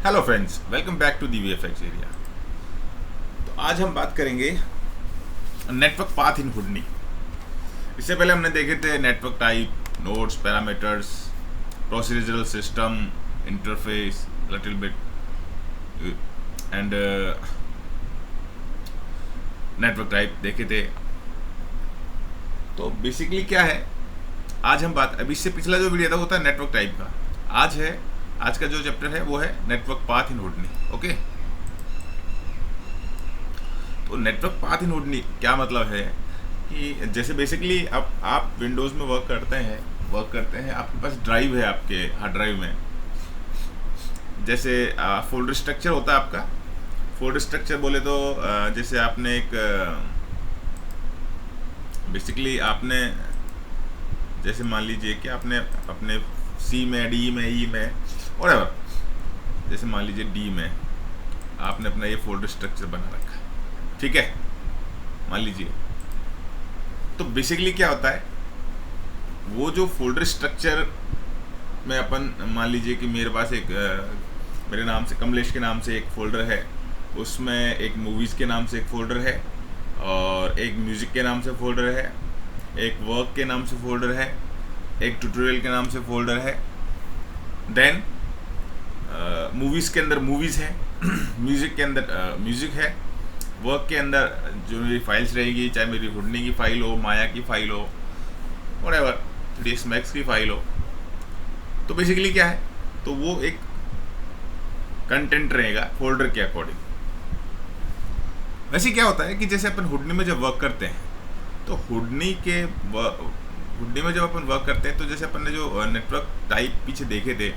Hello friends, welcome back to the VFX area. तो आज हम बात करेंगे नेटवर्क पाथ इन हुडनी। इससे पहले हमने देखे थे network type, nodes, parameters, procedural system, interface, little bit and network type देखे थे। तो बेसिकली क्या है, आज हम बात, अभी इससे पिछला जो वीडियो था वो था नेटवर्क टाइप का। आज का जो चैप्टर है वो है नेटवर्क पाथ इन हुडनी। ओके, तो नेटवर्क पाथ इन हुडनी क्या मतलब है कि जैसे बेसिकली आप विंडोज़ में वर्क करते हैं, आपके पास ड्राइव है, आपके हार्ड ड्राइव में जैसे फोल्डर स्ट्रक्चर होता है आपका। फोल्डर स्ट्रक्चर बोले तो जैसे आपने एक बेसिकली आपने जैसे मान लीजिए कि आपने अपने सी में, डी में, ई में और जैसे मान लीजिए डी में आपने अपना ये फोल्डर स्ट्रक्चर बना रखा है, ठीक है, मान लीजिए। तो बेसिकली क्या होता है, वो जो फोल्डर स्ट्रक्चर में अपन मान लीजिए कि मेरे पास एक मेरे नाम से, कमलेश के नाम से एक फ़ोल्डर है, उसमें एक मूवीज़ के नाम से एक फ़ोल्डर है, और एक म्यूज़िक के नाम से फ़ोल्डर है, एक वर्क के नाम से फ़ोल्डर है, एक ट्यूटोरियल के नाम से फ़ोल्डर है। देन मूवीज़ के अंदर मूवीज़ है, म्यूज़िक के अंदर म्यूज़िक है, वर्क के अंदर जो मेरी फाइल्स रहेगी, चाहे मेरी हुडनी की फ़ाइल हो, माया की फ़ाइल हो, व्हाटएवर, 3ds Max की फ़ाइल हो। तो बेसिकली क्या है, तो वो एक कंटेंट रहेगा फोल्डर के अकॉर्डिंग। वैसे क्या होता है कि जैसे अपन हुडनी में जब वर्क करते हैं, तो हुडनी में जब अपन वर्क करते हैं, तो जैसे अपन ने जो नेटवर्क टाइप पीछे देखे थे,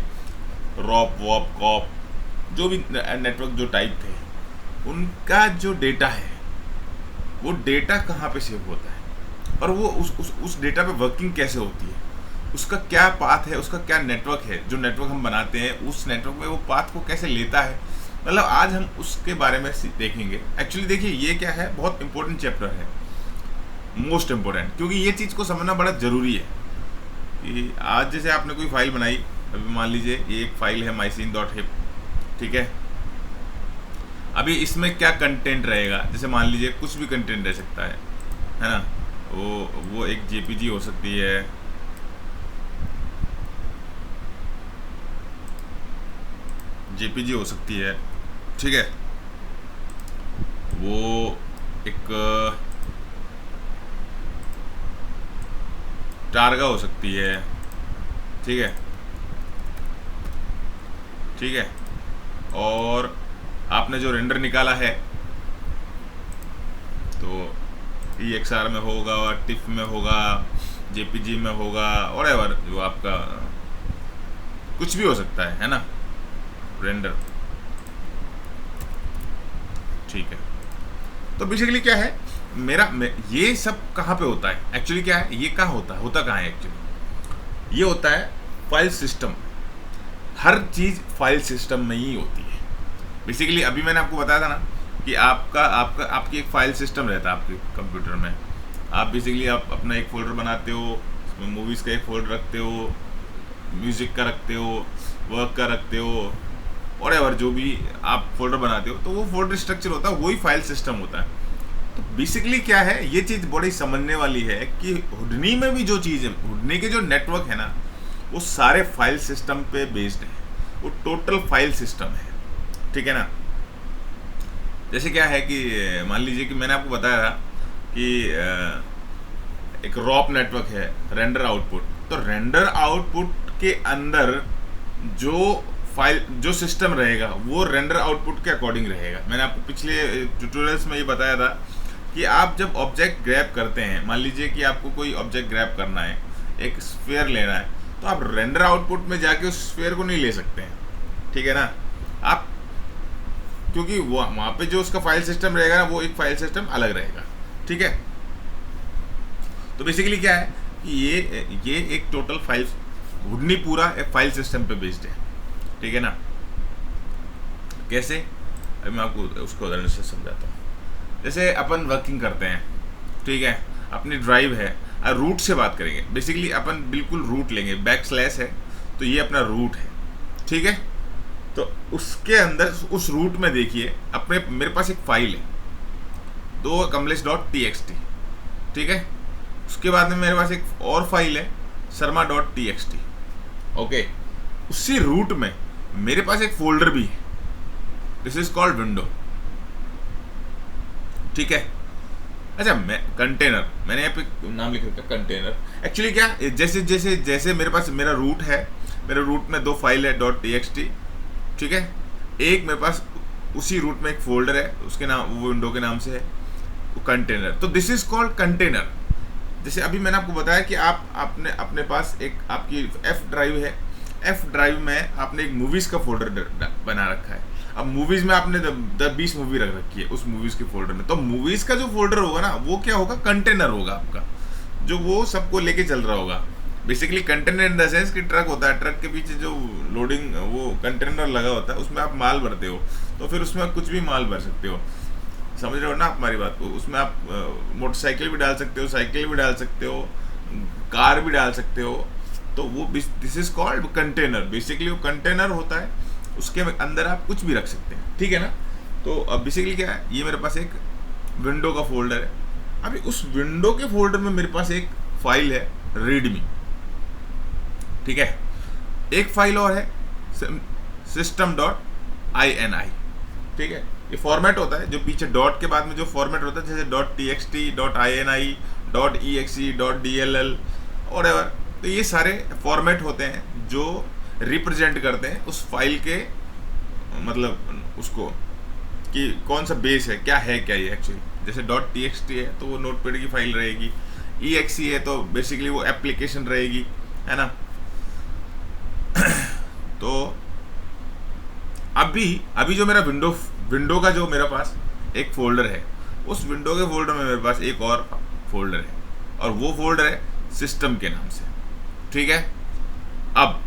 रॉप, वॉप, कॉप, जो भी नेटवर्क जो टाइप थे, उनका जो डेटा है वो डेटा कहाँ पे सेव होता है, और वो उस डेटा पे वर्किंग कैसे होती है, उसका क्या पाथ है, उसका क्या नेटवर्क है, जो नेटवर्क हम बनाते हैं उस नेटवर्क में वो पाथ को कैसे लेता है, मतलब आज हम उसके बारे में देखेंगे। एक्चुअली देखिए, ये क्या है, बहुत इंपॉर्टेंट चैप्टर है, मोस्ट इम्पोर्टेंट, क्योंकि ये चीज़ को समझना बड़ा ज़रूरी है कि आज जैसे आपने कोई फाइल बनाई, अभी मान लीजिए ये एक फाइल है myScene.hip, ठीक है। अभी इसमें क्या कंटेंट रहेगा, जैसे मान लीजिए कुछ भी कंटेंट रह सकता है ना, वो एक जेपीजी हो सकती है, जेपीजी हो सकती है, ठीक है, वो एक टारगा हो सकती है, ठीक है, ठीक है, और आपने जो रेंडर निकाला है तो EXR में होगा, टिफ में होगा, जेपीजी में होगा, और एवर जो आपका कुछ भी हो सकता है ना, रेंडर, ठीक है। तो बेसिकली क्या है, ये सब कहाँ पे होता है, एक्चुअली क्या है, ये कहाँ होता कहाँ है एक्चुअली, ये होता है फाइल सिस्टम। हर चीज़ फाइल सिस्टम में ही होती है। बेसिकली अभी मैंने आपको बताया था ना कि आपकी एक फाइल सिस्टम रहता है आपके कंप्यूटर में। आप बेसिकली आप अपना एक फ़ोल्डर बनाते हो, उसमें मूवीज़ का एक फ़ोल्डर रखते हो, म्यूज़िक का रखते हो, वर्क का रखते हो, और एवर जो भी आप फोल्डर बनाते हो, तो वो फोल्डर स्ट्रक्चर होता है, वही फाइल सिस्टम होता है। तो बेसिकली क्या है, ये चीज़ बड़ी समझने वाली है कि हुडनी में भी जो चीज़ है, हुडनी के जो नेटवर्क है ना, वो सारे फाइल सिस्टम पे बेस्ड है, वो टोटल फाइल सिस्टम है, ठीक है ना। जैसे क्या है कि मान लीजिए कि मैंने आपको बताया था कि एक रॉप नेटवर्क है, रेंडर आउटपुट। तो रेंडर आउटपुट के अंदर जो सिस्टम रहेगा वो रेंडर आउटपुट के अकॉर्डिंग रहेगा। मैंने आपको पिछले ट्यूटोरियल्स में ये बताया था कि आप जब ऑब्जेक्ट ग्रैब करते हैं, मान लीजिए कि आपको कोई ऑब्जेक्ट ग्रैब करना है, एक स्फीयर लेना है, तो आप रेंडर आउटपुट में जाके उस स्फीयर को नहीं ले सकते हैं, ठीक है ना। आप क्योंकि वो वहाँ पे जो उसका फाइल सिस्टम रहेगा ना, वो एक फाइल सिस्टम अलग रहेगा, ठीक है। तो बेसिकली क्या है कि ये एक टोटल फाइल, हुडनी पूरा एक फाइल सिस्टम पे बेस्ड है, ठीक है ना। कैसे, अभी मैं आपको उसको उदाहरण से समझाता हूँ। जैसे अपन वर्किंग करते हैं, ठीक है, अपनी ड्राइव है, रूट से बात करेंगे। बेसिकली अपन बिल्कुल रूट लेंगे, बैक स्लैश है तो ये अपना रूट है, ठीक है। तो उसके अंदर उस रूट में देखिए अपने मेरे पास एक फाइल है दो kamlesh.txt, ठीक है। उसके बाद में मेरे पास एक और फाइल है sarma.txt, ओके। उसी रूट में मेरे पास एक फोल्डर भी है, दिस इज कॉल्ड विंडो, ठीक है। अच्छा, मैं कंटेनर, मैंने यहाँ पे नाम लिख रखा कंटेनर। एक्चुअली क्या, जैसे जैसे जैसे मेरे पास मेरा रूट है, मेरे रूट में दो फाइल है .txt, ठीक है। एक मेरे पास उसी रूट में एक फोल्डर है, उसके नाम वो विंडो के नाम से है, वो कंटेनर। तो दिस इज कॉल्ड कंटेनर। जैसे अभी मैंने आपको बताया कि आप अपने पास एक आपकी एफ ड्राइव है, एफ ड्राइव में आपने एक मूवीज़ का फोल्डर बना रखा है। अब मूवीज़ में आपने 10-20 मूवी रख रखी है उस मूवीज़ के फोल्डर में, तो मूवीज़ का जो फोल्डर होगा ना वो क्या होगा, कंटेनर होगा आपका, जो वो सबको लेके चल रहा होगा। Basically container in the sense कि ट्रक होता है, ट्रक के पीछे जो लोडिंग वो कंटेनर लगा होता है, उसमें आप माल भरते हो, तो फिर उसमें कुछ भी माल भर सकते हो, समझ रहे हो ना आप हमारी बात को। उसमें आप मोटरसाइकिल भी डाल सकते हो, साइकिल भी डाल सकते हो, कार भी डाल सकते हो, तो वो this is called container. Basically वो कंटेनर होता है, उसके अंदर आप कुछ भी रख सकते हैं, ठीक है ना। तो अब बेसिकली क्या है, ये मेरे पास एक विंडो का फोल्डर है। अभी उस विंडो के फोल्डर में मेरे पास एक फाइल है रीडमी, ठीक है। एक फाइल और है system.ini, ठीक है। ये फॉर्मेट होता है जो पीछे डॉट के बाद में जो फॉर्मेट होता है, जैसे .txt, .ini, .exe, .dll और एवर। तो ये सारे फॉर्मेट होते हैं जो रिप्रेजेंट करते हैं उस फाइल के, मतलब उसको कि कौन सा बेस है, क्या है क्या ये एक्चुअली। जैसे .txt है तो वो नोटपैड की फाइल रहेगी, exe है तो बेसिकली वो एप्लीकेशन रहेगी, है ना। तो अभी जो मेरा विंडो का जो मेरे पास एक फोल्डर है, उस विंडो के फोल्डर में मेरे पास एक और फोल्डर है, और वो फोल्डर है सिस्टम के नाम से, ठीक है। अब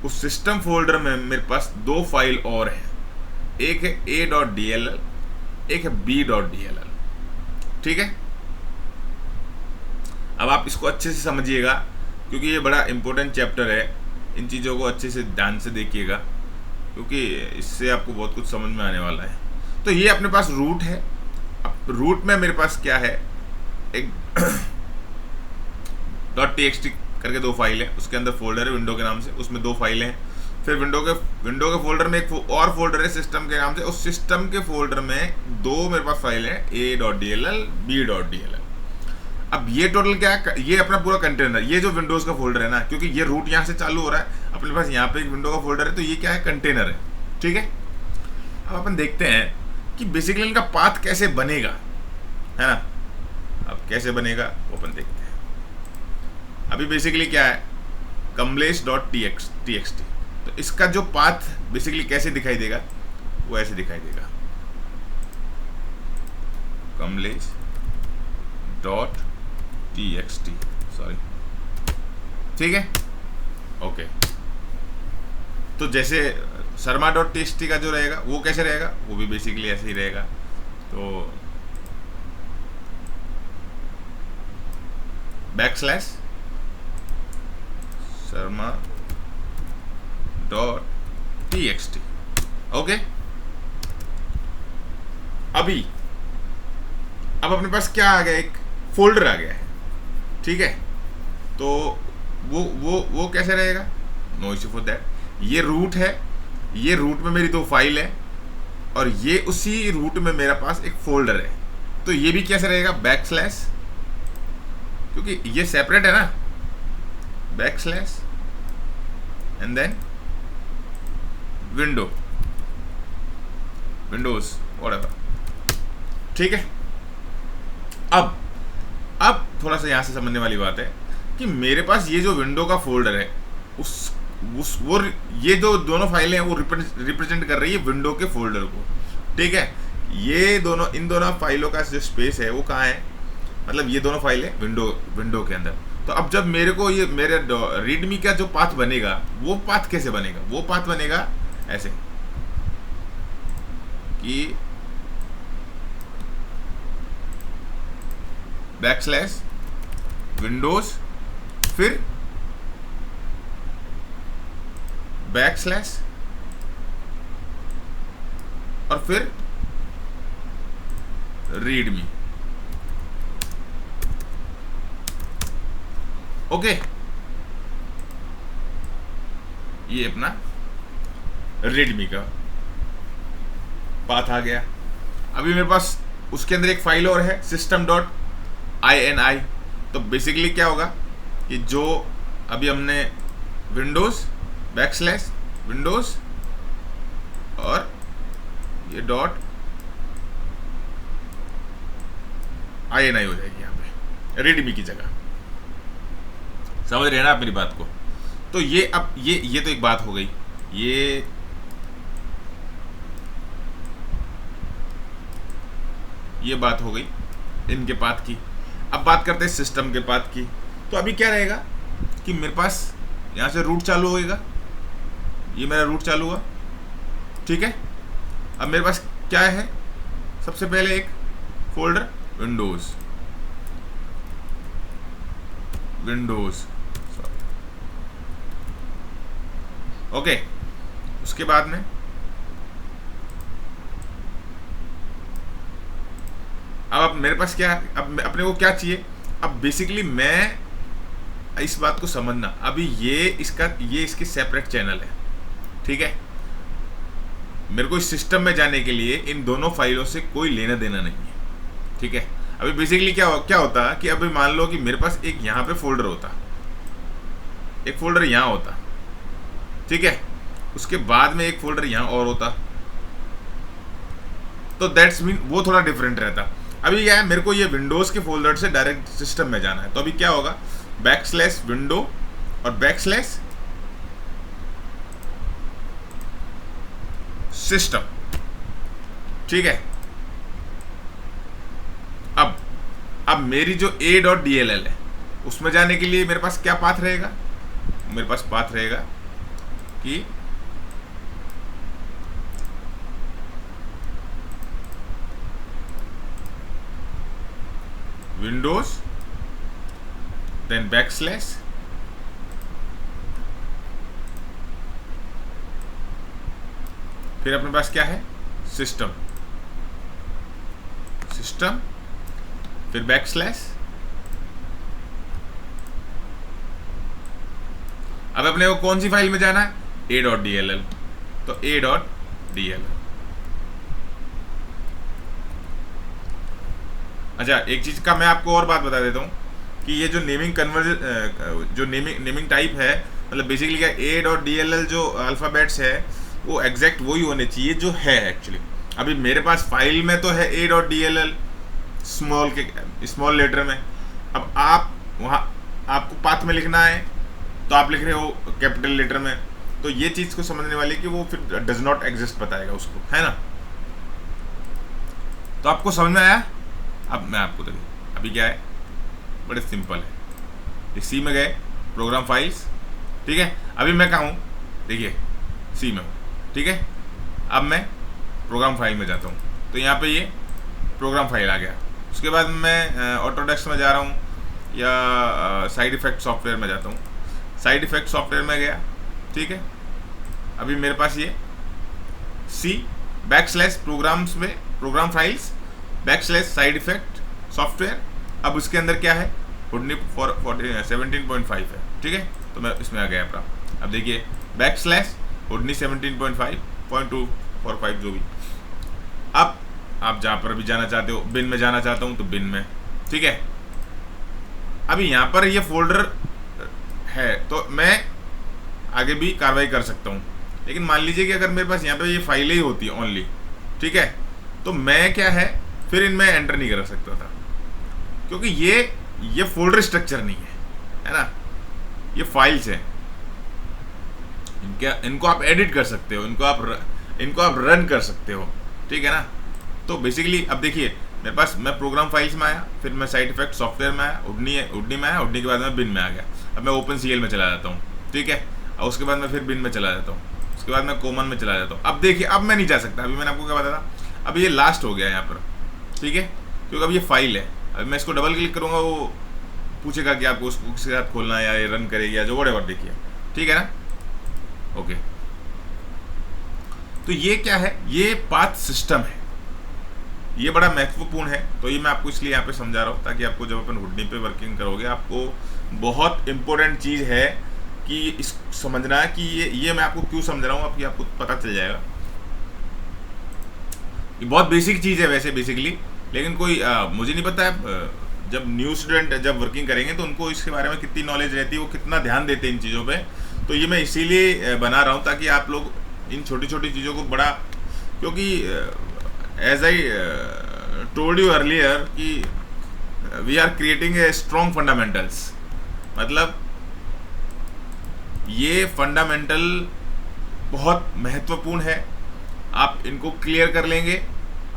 उस सिस्टम फोल्डर में मेरे पास दो फाइल और हैं, एक है a.dll, एक है b.dll, ठीक है। अब आप इसको अच्छे से समझिएगा क्योंकि ये बड़ा इंपॉर्टेंट चैप्टर है, इन चीज़ों को अच्छे से ध्यान से देखिएगा क्योंकि इससे आपको बहुत कुछ समझ में आने वाला है। तो ये अपने पास रूट है। अब रूट में मेरे पास क्या है, एक .txt करके दो फाइल है, उसके अंदर फोल्डर है विंडो के नाम से, उसमें दो फाइलें हैं। फिर विंडो के फोल्डर में एक और फोल्डर है सिस्टम के नाम से, उस सिस्टम के फोल्डर में दो मेरे पास फाइल है a.dll, b.dll। अब ये टोटल क्या है, ये अपना पूरा कंटेनर, ये जो विंडोज का फोल्डर है ना, क्योंकि ये रूट यहाँ से चालू हो रहा है, अपने पास यहाँ पे एक विंडो का फोल्डर है, तो ये क्या है, कंटेनर है, ठीक है। अब अपन देखते हैं कि बेसिकली इनका पाथ कैसे बनेगा, है ना। अब कैसे बनेगा वो अपन देखते हैं। अभी बेसिकली क्या है, kamlesh.txt, तो इसका जो पाथ बेसिकली कैसे दिखाई देगा, वो ऐसे दिखाई देगा, kamlesh.txt, सॉरी, ठीक है, ओके। तो जैसे sarma.txt का जो रहेगा वो कैसे रहेगा, वो भी बेसिकली ऐसे ही रहेगा। तो /sarma.txt, ओके। अब अपने पास क्या आ गया, एक फोल्डर आ गया है, ठीक है। तो वो कैसे रहेगा, नो इश्यू फॉर दैट। ये रूट है, ये रूट में मेरी दो फाइल है, और ये उसी रूट में मेरा पास एक फोल्डर है, तो ये भी कैसे रहेगा, / क्योंकि ये सेपरेट है ना, / एंड देन विंडोज व्हाटएवर, ठीक है। अब थोड़ा सा यहाँ से समझने वाली बात है कि मेरे पास ये जो विंडो का फोल्डर है, वो ये जो दोनों फाइलें हैं वो रिप्रेजेंट कर रही है विंडो के फोल्डर को, ठीक है। ये दोनों, इन दोनों फाइलों का जो स्पेस है वो कहाँ है, मतलब ये दोनों फाइलें विंडो के अंदर। तो अब जब मेरे को ये मेरे रीडमी का जो पाथ बनेगा, वो पाथ कैसे बनेगा, वो पाथ बनेगा ऐसे कि /windows फिर / और फिर रीडमी। ओके, ये अपना रीडमी का पाथ आ गया। अभी मेरे पास उसके अंदर एक फाइल और है system.ini। तो बेसिकली क्या होगा कि जो अभी हमने विंडोज /विंडोज और ये .ini हो जाएगी यहाँ पे रीडमी की जगह। समझ रहे हैं ना आप मेरी बात को? तो ये अब ये तो एक बात हो गई, ये बात हो गई इनके पाथ की। अब बात करते हैं सिस्टम के पाथ की। तो अभी क्या रहेगा कि मेरे पास यहाँ से रूट चालू होएगा, ये मेरा रूट चालू हुआ, ठीक है। अब मेरे पास क्या है, सबसे पहले एक फोल्डर विंडोज ओके। उसके बाद में अब मेरे पास क्या, अब अपने को क्या चाहिए, अब बेसिकली मैं इस बात को समझना, अभी ये इसके सेपरेट चैनल है, ठीक है। मेरे को इस सिस्टम में जाने के लिए इन दोनों फाइलों से कोई लेना देना नहीं है, ठीक है। अभी बेसिकली क्या होता कि अभी मान लो कि मेरे पास एक यहाँ पे फोल्डर होता, एक फोल्डर यहाँ होता, ठीक है। उसके बाद में एक फोल्डर यहाँ और होता, तो दैट्स मीन वो थोड़ा डिफरेंट रहता। अभी क्या है, मेरे को ये विंडोज के फोल्डर से डायरेक्ट सिस्टम में जाना है। तो अभी क्या होगा, \विंडो और /सिस्टम, ठीक है। अब मेरी जो a.dll है उसमें जाने के लिए मेरे पास क्या पाथ रहेगा, मेरे पास पाथ रहेगा कि विंडोज देन \, फिर अपने पास क्या है, सिस्टम फिर \। अब अपने को कौन सी फाइल में जाना है, a.dll, तो a.dll। अच्छा, एक चीज का मैं आपको और बात बता देता हूँ कि ये जो नेमिंग टाइप है, मतलब बेसिकली क्या, a.dll जो अल्फाबेट्स है वो एग्जैक्ट वही होने चाहिए जो है एक्चुअली। अभी मेरे पास फाइल में तो है a.dll स्मॉल लेटर में। अब आप वहाँ आपको पाथ में लिखना है तो आप लिख रहे हो कैपिटल लेटर में, तो ये चीज़ को समझने वाली कि वो फिर डज नॉट एग्जिस्ट बताएगा उसको, है ना। तो आपको समझ में आया? अब मैं आपको देखिए अभी क्या है, बड़े सिंपल है। सी में गए, प्रोग्राम फाइल्स, ठीक है। अभी मैं कहाँ हूँ, देखिए सी में हूँ, ठीक है। अब मैं प्रोग्राम फाइल में जाता हूँ, तो यहाँ पे ये प्रोग्राम फाइल आ गया। उसके बाद मैं ऑटोडेस्क में जा रहा हूँ या साइड इफेक्ट सॉफ्टवेयर में जाता हूँ। साइड इफेक्ट सॉफ्टवेयर में गया, ठीक है। अभी मेरे पास ये सी \प्रोग्राम्स में program files \side effect software. अब उसके अंदर क्या है, हुडनी 17.5 है, ठीक है। तो मैं इसमें आ गया अपना। अब देखिए \हुडनी 17.5.245 जो भी। अब आप जहाँ पर भी जाना चाहते हो, बिन में जाना चाहता हूँ तो बिन में, ठीक है। अभी यहाँ पर ये फोल्डर है तो मैं आगे भी कार्रवाई कर सकता हूँ, लेकिन मान लीजिए कि अगर मेरे पास यहाँ पे ये फाइलें ही होती है ओनली, ठीक है, तो मैं क्या है फिर इनमें एंटर नहीं कर सकता था, क्योंकि ये फोल्डर स्ट्रक्चर नहीं है ना, ये फाइल्स हैं। इनको आप एडिट कर सकते हो, इनको आप रन कर सकते हो, ठीक है ना। तो बेसिकली अब देखिए मेरे पास, मैं प्रोग्राम फाइल्स में आया, फिर मैं साइड इफेक्ट सॉफ्टवेयर में आया, उडनी में आया, उडनी के बाद मैं बिन में आ गया। अब मैं OpenCL में चला जाता हूँ, ठीक है, और उसके बाद मैं फिर बिन में चला जाता हूँ, उसके बाद मैं कॉमन में चला जाता हूँ। अब देखिए अब मैं नहीं जा सकता, अभी मैंने आपको क्या बताया था, अब ये लास्ट हो गया यहाँ पर, ठीक है, क्योंकि अब ये फाइल है। अब मैं इसको डबल क्लिक करूँगा, वो पूछेगा कि आपको उसके साथ खोलना है या ये रन करेगी या जो व्हाटएवर, देखिए, ठीक है ना। ओके, तो ये क्या है, ये पाथ सिस्टम है, ये बड़ा महत्वपूर्ण है। तो ये मैं आपको इसलिए यहाँ पे समझा रहा हूँ ताकि आपको जब अपन हुडनी पे वर्किंग करोगे आपको बहुत इंपॉर्टेंट चीज़ है कि इस समझना है कि ये मैं आपको क्यों समझ रहा हूँ, आपकी आपको पता चल जाएगा। ये बहुत बेसिक चीज़ है वैसे बेसिकली, लेकिन कोई मुझे नहीं पता है जब न्यू स्टूडेंट जब वर्किंग करेंगे तो उनको इसके बारे में कितनी नॉलेज रहती है, वो कितना ध्यान देते हैं इन चीज़ों पे। तो ये मैं इसीलिए बना रहा हूँ ताकि आप लोग इन छोटी छोटी चीज़ों को बड़ा, क्योंकि as I told you earlier कि we are creating a strong fundamentals, मतलब ये फंडामेंटल बहुत महत्वपूर्ण है। आप इनको क्लियर कर लेंगे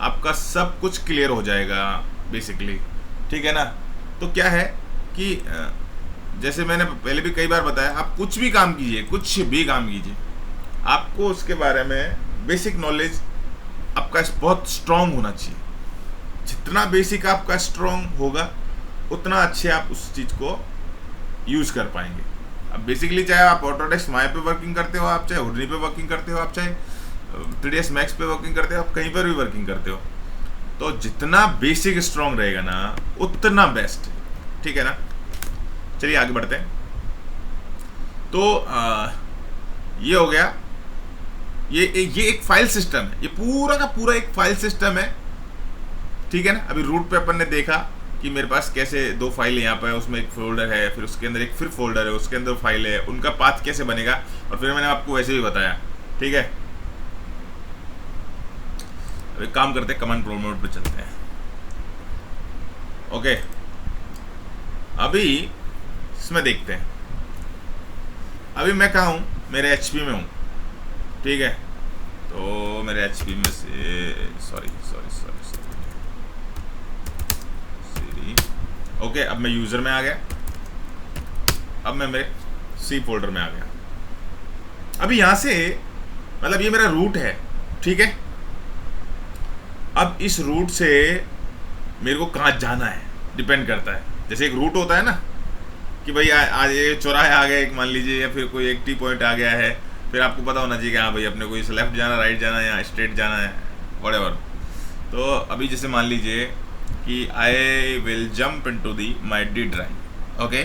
आपका सब कुछ क्लियर हो जाएगा बेसिकली, ठीक है ना। तो क्या है कि जैसे मैंने पहले भी कई बार बताया, आप कुछ भी काम कीजिए, कुछ भी काम कीजिए, आपको उसके बारे में बेसिक नॉलेज आपका बहुत स्ट्रांग होना चाहिए। जितना बेसिक आपका स्ट्रांग होगा उतना अच्छे आप उस चीज़ को यूज़ कर पाएंगे। अब बेसिकली चाहे आप ऑटोडेस्क माया पे वर्किंग करते हो, आप चाहे हुडनी पे वर्किंग करते हो, आप चाहे 3ds मैक्स पे वर्किंग करते हो, आप कहीं पर भी वर्किंग करते हो, तो जितना बेसिक स्ट्रांग रहेगा ना उतना बेस्ट है, ठीक है ना। चलिए आगे बढ़ते हैं। तो ये हो गया, ये एक फाइल सिस्टम है, ये पूरा का पूरा एक फाइल सिस्टम है, ठीक है ना। अभी रूट पे अपन ने देखा कि मेरे पास कैसे दो फाइल यहाँ पर है, उसमें एक फोल्डर है, फिर उसके अंदर एक फिर फोल्डर है, उसके अंदर फाइल है, उनका पाथ कैसे बनेगा, और फिर मैंने आपको वैसे भी बताया, ठीक है। अब एक काम करते हैं, कमांड प्रोमोट पे चलते हैं। ओके, अभी इसमें देखते हैं। अभी मैं कहाँ हूँ, मेरे HP में हूँ, ठीक है। तो मेरे HP में से सॉरी ओके, अब मैं यूज़र में आ गया, अब मैं मेरे C फोल्डर में आ गया। अभी यहाँ से मतलब ये मेरा रूट है, ठीक है। अब इस रूट से मेरे को कहाँ जाना है डिपेंड करता है। जैसे एक रूट होता है ना कि भाई आज ये चौराहे आ गया एक, मान लीजिए, या फिर कोई एक टी पॉइंट आ गया है, फिर आपको पता होना चाहिए कि हाँ भाई अपने को इस लेफ्ट जाना, राइट जाना, या स्ट्रेट जाना है, व्हाटएवर। तो अभी जैसे मान लीजिए कि I will jump into the my D drive, okay,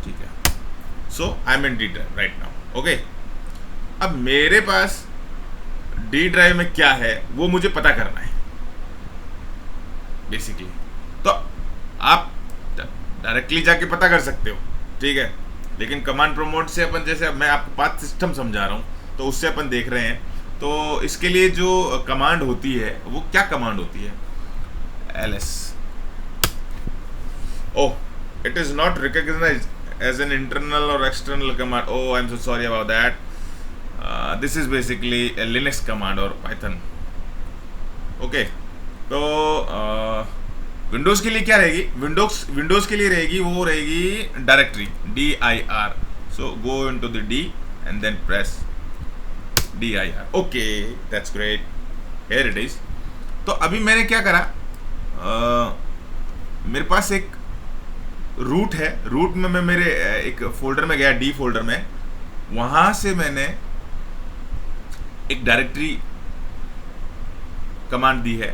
ठीक है। So I am in D drive right now, okay. अब मेरे पास डी ड्राइव में क्या है वो मुझे पता करना है बेसिकली। तो आप डायरेक्टली जाके पता कर सकते हो, ठीक है, लेकिन कमांड प्रोमोट से अपन, जैसे मैं आपको पाथ सिस्टम समझा रहा हूँ तो उससे अपन देख रहे हैं। तो इसके लिए जो कमांड होती है वो क्या कमांड होती है, ls, oh it is not recognised as an internal और external command, oh I am so sorry about that, this is basically a Linux command और पाइथन, ओके। तो विंडोज के लिए क्या रहेगी, विंडोज के लिए रहेगी, वो रहेगी directory dir, so go into the D and then press dir, okay, that's great, here it is. तो अभी मैंने क्या करा, मेरे पास एक रूट है, रूट में मैं मेरे एक फोल्डर में गया, डी फोल्डर में, वहां से मैंने एक डायरेक्टरी कमांड दी है,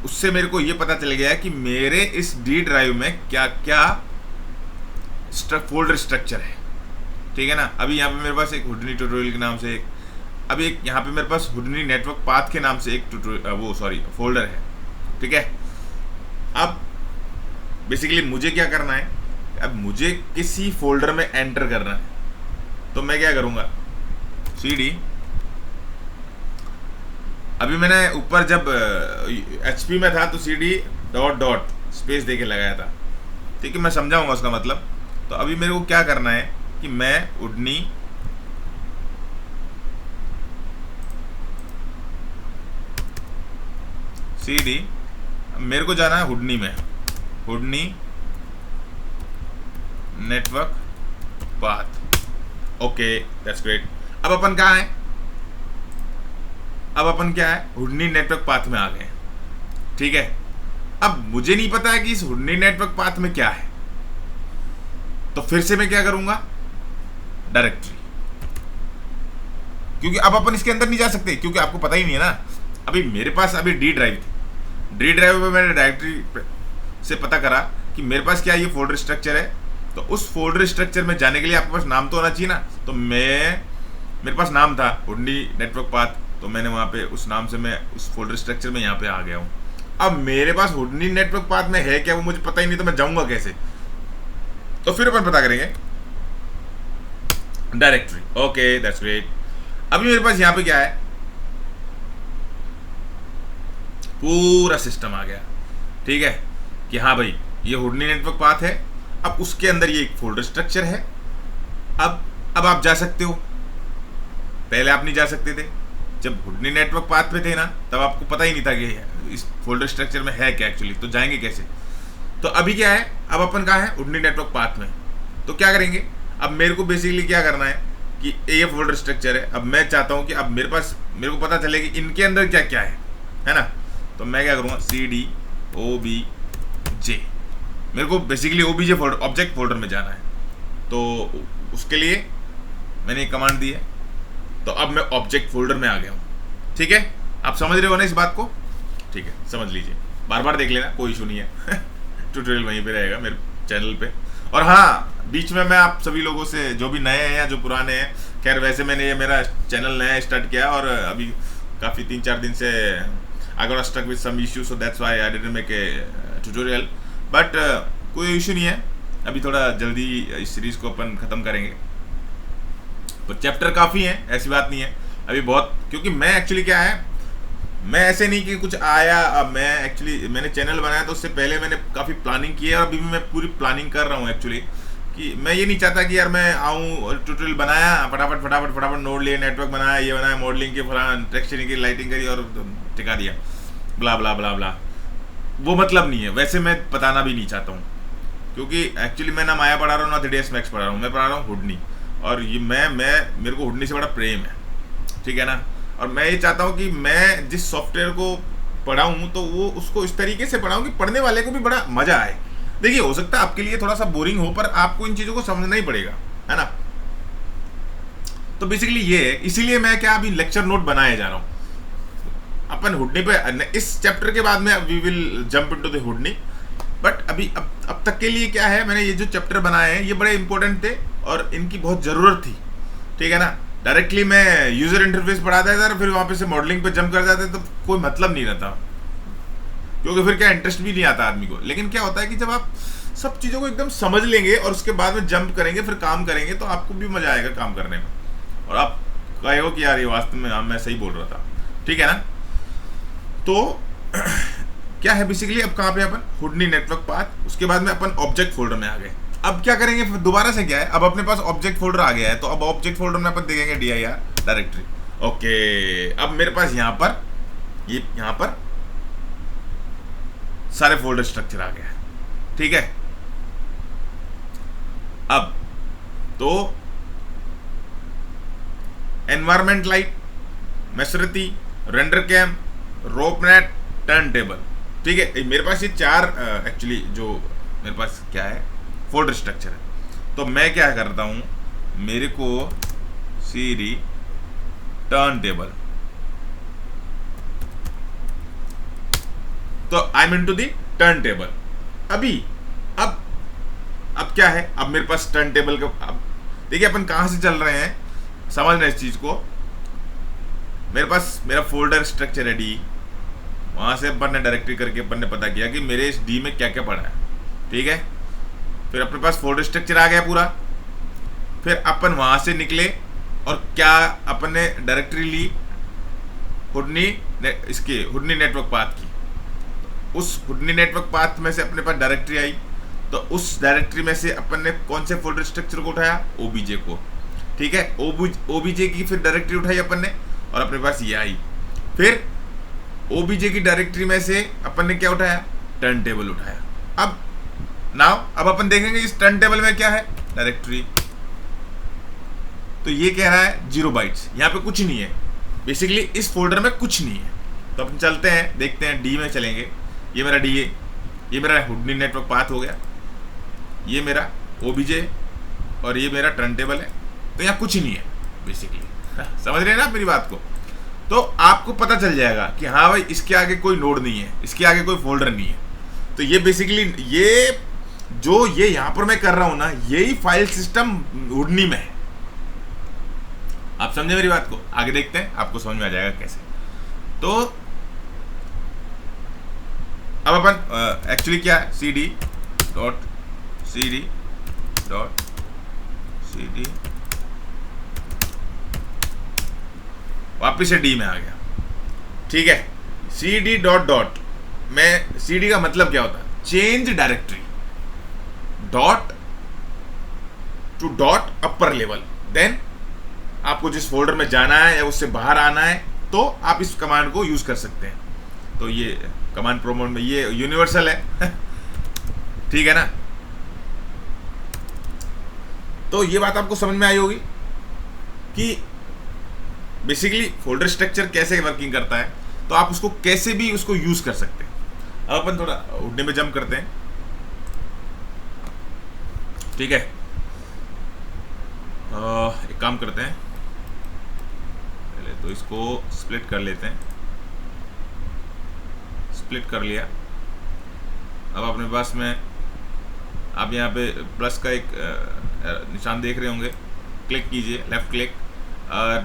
उससे मेरे को ये पता चल गया कि मेरे इस डी ड्राइव में क्या क्या फोल्डर स्ट्रक्चर है, ठीक है ना। अभी यहाँ पे मेरे पास एक हुडनी ट्यूटोरियल के नाम से एक, अभी एक यहाँ पे मेरे पास हुडनी नेटवर्क पाथ के नाम से एक फोल्डर है, ठीक है। अब बेसिकली मुझे क्या करना है, अब मुझे किसी फोल्डर में एंटर करना है, तो मैं क्या करूँगा, cd, अभी मैंने ऊपर जब HP में था तो cd डॉट स्पेस देके लगाया था, ठीक है, मैं समझाऊंगा उसका मतलब। तो अभी मेरे को क्या करना है कि मैं हुडनी cd, मेरे को जाना है हुडनी में, Houdini network path, okay, that's great. अब अपन कहाँ है, अब अपन क्या है, हुडनी नेटवर्क पाथ में आ गए, ठीक है। अब मुझे नहीं पता है कि इस हुडनी नेटवर्क पाथ में क्या है, तो फिर से मैं क्या करूंगा, डायरेक्टरी, क्योंकि अब अपन इसके अंदर नहीं जा सकते, क्योंकि आपको पता ही नहीं है ना। अभी मेरे पास अभी डी ड्राइव थी, डी ड्राइव में मैंने डायरेक्टरी से पता करा कि मेरे पास क्या ये फोल्डर स्ट्रक्चर है। तो उस फोल्डर स्ट्रक्चर में जाने के लिए आपके पास नाम तो होना चाहिए ना। तो मेरे पास नाम था हुडनी नेटवर्क पाथ, तो मैंने वहाँ पे उस नाम से मैं उस फोल्डर स्ट्रक्चर में यहाँ पे आ गया हूँ। अब मेरे पास हुडनी नेटवर्क पाथ में है क्या वो मुझे पता ही नहीं, तो मैं जाऊँगा कैसे? तो फिर अपन पता करेंगे डायरेक्टरी। Okay that's great. अभी मेरे पास यहाँ पे क्या है, पूरा सिस्टम आ गया, ठीक है, कि हाँ भाई ये हुडनी नेटवर्क पाथ है। अब उसके अंदर ये एक फोल्डर स्ट्रक्चर है। अब आप जा सकते हो, पहले आप नहीं जा सकते थे। जब हुडनी नेटवर्क पाथ पे थे ना, तब आपको पता ही नहीं था कि इस फोल्डर स्ट्रक्चर में है क्या एक्चुअली, तो जाएंगे कैसे? तो अभी क्या है, अब अपन कहाँ है, हुडनी नेटवर्क पाथ में। तो क्या करेंगे, अब मेरे को बेसिकली क्या करना है कि ये फोल्डर स्ट्रक्चर है। अब मैं चाहता हूँ कि अब मेरे को पता चले कि इनके अंदर क्या क्या है ना। तो मैं क्या करूँगा, CDOBJ, मेरे को basically OBJ folder, object folder में जाना है। तो उसके लिए मैंने एक कमांड दी है। तो अब मैं ऑब्जेक्ट फोल्डर में आ गया हूँ, ठीक है। आप समझ रहे हो ना इस बात को? ठीक है, समझ लीजिए, बार बार देख लेना, कोई इशू नहीं है। ट्यूटोरियल वहीं पे रहेगा मेरे चैनल पे। और हाँ, बीच में मैं आप सभी लोगों से, जो भी नए हैं या जो पुराने हैं, खैर वैसे मैंने ये मेरा चैनल नया स्टार्ट किया और अभी काफ़ी 3-4 दिन से I got stuck with some issues, so that's why I didn't make a tutorial. But कोई इशू नहीं है, अभी थोड़ा जल्दी इस सीरीज़ को अपन ख़त्म करेंगे। पर चैप्टर काफ़ी हैं, ऐसी बात नहीं है अभी बहुत, क्योंकि मैं एक्चुअली क्या है, मैं ऐसे नहीं कि कुछ आया। अब मैंने चैनल बनाया तो उससे पहले मैंने काफ़ी प्लानिंग की है और अभी भी मैं पूरी प्लानिंग कर रहा हूँ एक्चुअली, कि मैं ये नहीं चाहता कि यार मैं आऊँ और ट्यूटोरियल बनाया, फटाफट नोड लिए, नेटवर्क बनाया, ये बनाया, मॉडलिंग की, फलाना टेक्सचरिंग की, लाइटिंग करी और टिका दिया, ब्ला ब्ला ब्ला ब्ला। वो मतलब नहीं है, वैसे मैं बताना भी नहीं चाहता हूँ, क्योंकि एक्चुअली मैं ना माया पढ़ा रहा हूँ ना 3ds Max पढ़ा रहा हूँ, मैं पढ़ा रहा हूँ हुडनी। और ये मेरे को हुडनी से बड़ा प्रेम है, ठीक है ना। और मैं ये चाहता हूँ कि मैं जिस सॉफ्टवेयर को पढ़ाऊँ तो वो उसको इस तरीके से पढ़ाऊँ कि पढ़ने वाले को भी बड़ा मजा आए। देखिए, हो सकता है आपके लिए थोड़ा सा बोरिंग हो, पर आपको इन चीज़ों को समझना ही पड़ेगा, है ना। तो बेसिकली ये है, इसीलिए मैं क्या अभी लेक्चर नोट बनाए जा रहा हूँ अपन हुडनी पे। इस चैप्टर के बाद में we will jump into the Houdini, but अभी अब तक के लिए क्या है, मैंने ये जो चैप्टर बनाए हैं ये बड़े इंपॉर्टेंट थे और इनकी बहुत ज़रूरत थी, ठीक है ना। डायरेक्टली मैं यूज़र इंटरफेस पढ़ाता था, फिर वहाँ पे से मॉडलिंग पे जंप कर जाते तो कोई मतलब नहीं रहता, क्योंकि फिर क्या इंटरेस्ट भी नहीं आता आदमी को। लेकिन क्या होता है कि जब आप सब चीज़ों को एकदम समझ लेंगे और उसके बाद में जंप करेंगे, फिर काम करेंगे, तो आपको भी मजा आएगा काम करने में, और आप कहेगा कि यार ये वास्तव में मैं सही बोल रहा था, ठीक है ना। तो क्या है बेसिकली, अब कहाँ पे अपन, हुडनी नेटवर्क पाथ, उसके बाद में अपन ऑब्जेक्ट फोल्डर में आ गए। अब क्या करेंगे फिर दोबारा से, क्या है, अब अपने पास ऑब्जेक्ट फोल्डर आ गया है, तो अब ऑब्जेक्ट फोल्डर में अपन देखेंगे dir डायरेक्टरी। ओके, अब मेरे पास यहाँ पर सारे फोल्डर स्ट्रक्चर आ गया है, ठीक है। अब तो environment light, Maserati, render cam, ropnet, turn table, ठीक है। मेरे पास ये 4 एक्चुअली जो मेरे पास क्या है फोल्डर स्ट्रक्चर है। तो मैं क्या करता हूँ, मेरे को CD टर्न टेबल, तो I am into the turn table. अब क्या है, अब मेरे पास टर्न टेबल का, अब देखिए अपन कहाँ से चल रहे हैं, समझ रहे हैं इस चीज को। मेरे पास मेरा फोल्डर स्ट्रक्चर है D, वहां से अपन ने डायरेक्टरी करके अपन ने पता किया कि मेरे इस D में क्या क्या पड़ा है, ठीक है। फिर अपने पास फोल्डर स्ट्रक्चर आ गया पूरा। फिर अपन वहां से निकले और क्या अपन ने डायरेक्टरी ली, हुडनी नेटवर्क पाथ की। उस हुडनी नेटवर्क पाथ में से अपने पास डायरेक्टरी आई, तो उस डायरेक्टरी में से अपन ने कौन से फोल्डर स्ट्रक्चर को उठाया, OBJ को, ठीक है। OBJ की फिर डायरेक्टरी उठाई अपन ने और अपने पास ये आई। फिर OBJ की डायरेक्टरी में से अपन ने क्या उठाया, टर्न टेबल उठाया। अब अपन देखेंगे इस टर्न टेबल में क्या है, डायरेक्टरी। तो ये कह रहा है 0 बाइट्स, यहाँ पे कुछ नहीं है, बेसिकली इस फोल्डर में कुछ नहीं है। तो अपन चलते हैं, देखते हैं D में चलेंगे। ये मेरा D है, ये मेरा हुडनी नेटवर्क पाथ हो गया, ये मेरा OBJ और ये मेरा टर्न टेबल है। तो यहाँ कुछ नहीं है बेसिकली, समझ रहे हैं ना आप मेरी बात को? तो आपको पता चल जाएगा कि हाँ भाई इसके आगे कोई नोड नहीं है, इसके आगे कोई फोल्डर नहीं है। तो ये बेसिकली ये यहां पर मैं कर रहा हूं ना, यही फाइल सिस्टम हुडनी में है। आप समझे मेरी बात को? आगे देखते हैं, आपको समझ में आ जाएगा कैसे। तो अब अपन एक्चुअली क्या है, cd वापिस से डी में आ गया, ठीक है। cd डॉट में cd का मतलब क्या होता है? Change directory, dot two dot upper level. Then आपको जिस फोल्डर में जाना है या उससे बाहर आना है तो आप इस कमांड को यूज कर सकते हैं। तो ये कमांड प्रोमोट में ये यूनिवर्सल है ठीक है ना। तो ये बात आपको समझ में आई होगी कि बेसिकली फोल्डर स्ट्रक्चर कैसे वर्किंग करता है, तो आप उसको कैसे भी उसको यूज कर सकते हैं। अब अपन थोड़ा उड़ने में जंप करते हैं, ठीक है। एक काम करते हैं, पहले तो इसको स्प्लिट कर लेते हैं। स्प्लिट कर लिया। अब अपने पास में आप यहाँ पे प्लस का एक निशान देख रहे होंगे, क्लिक कीजिए, left click,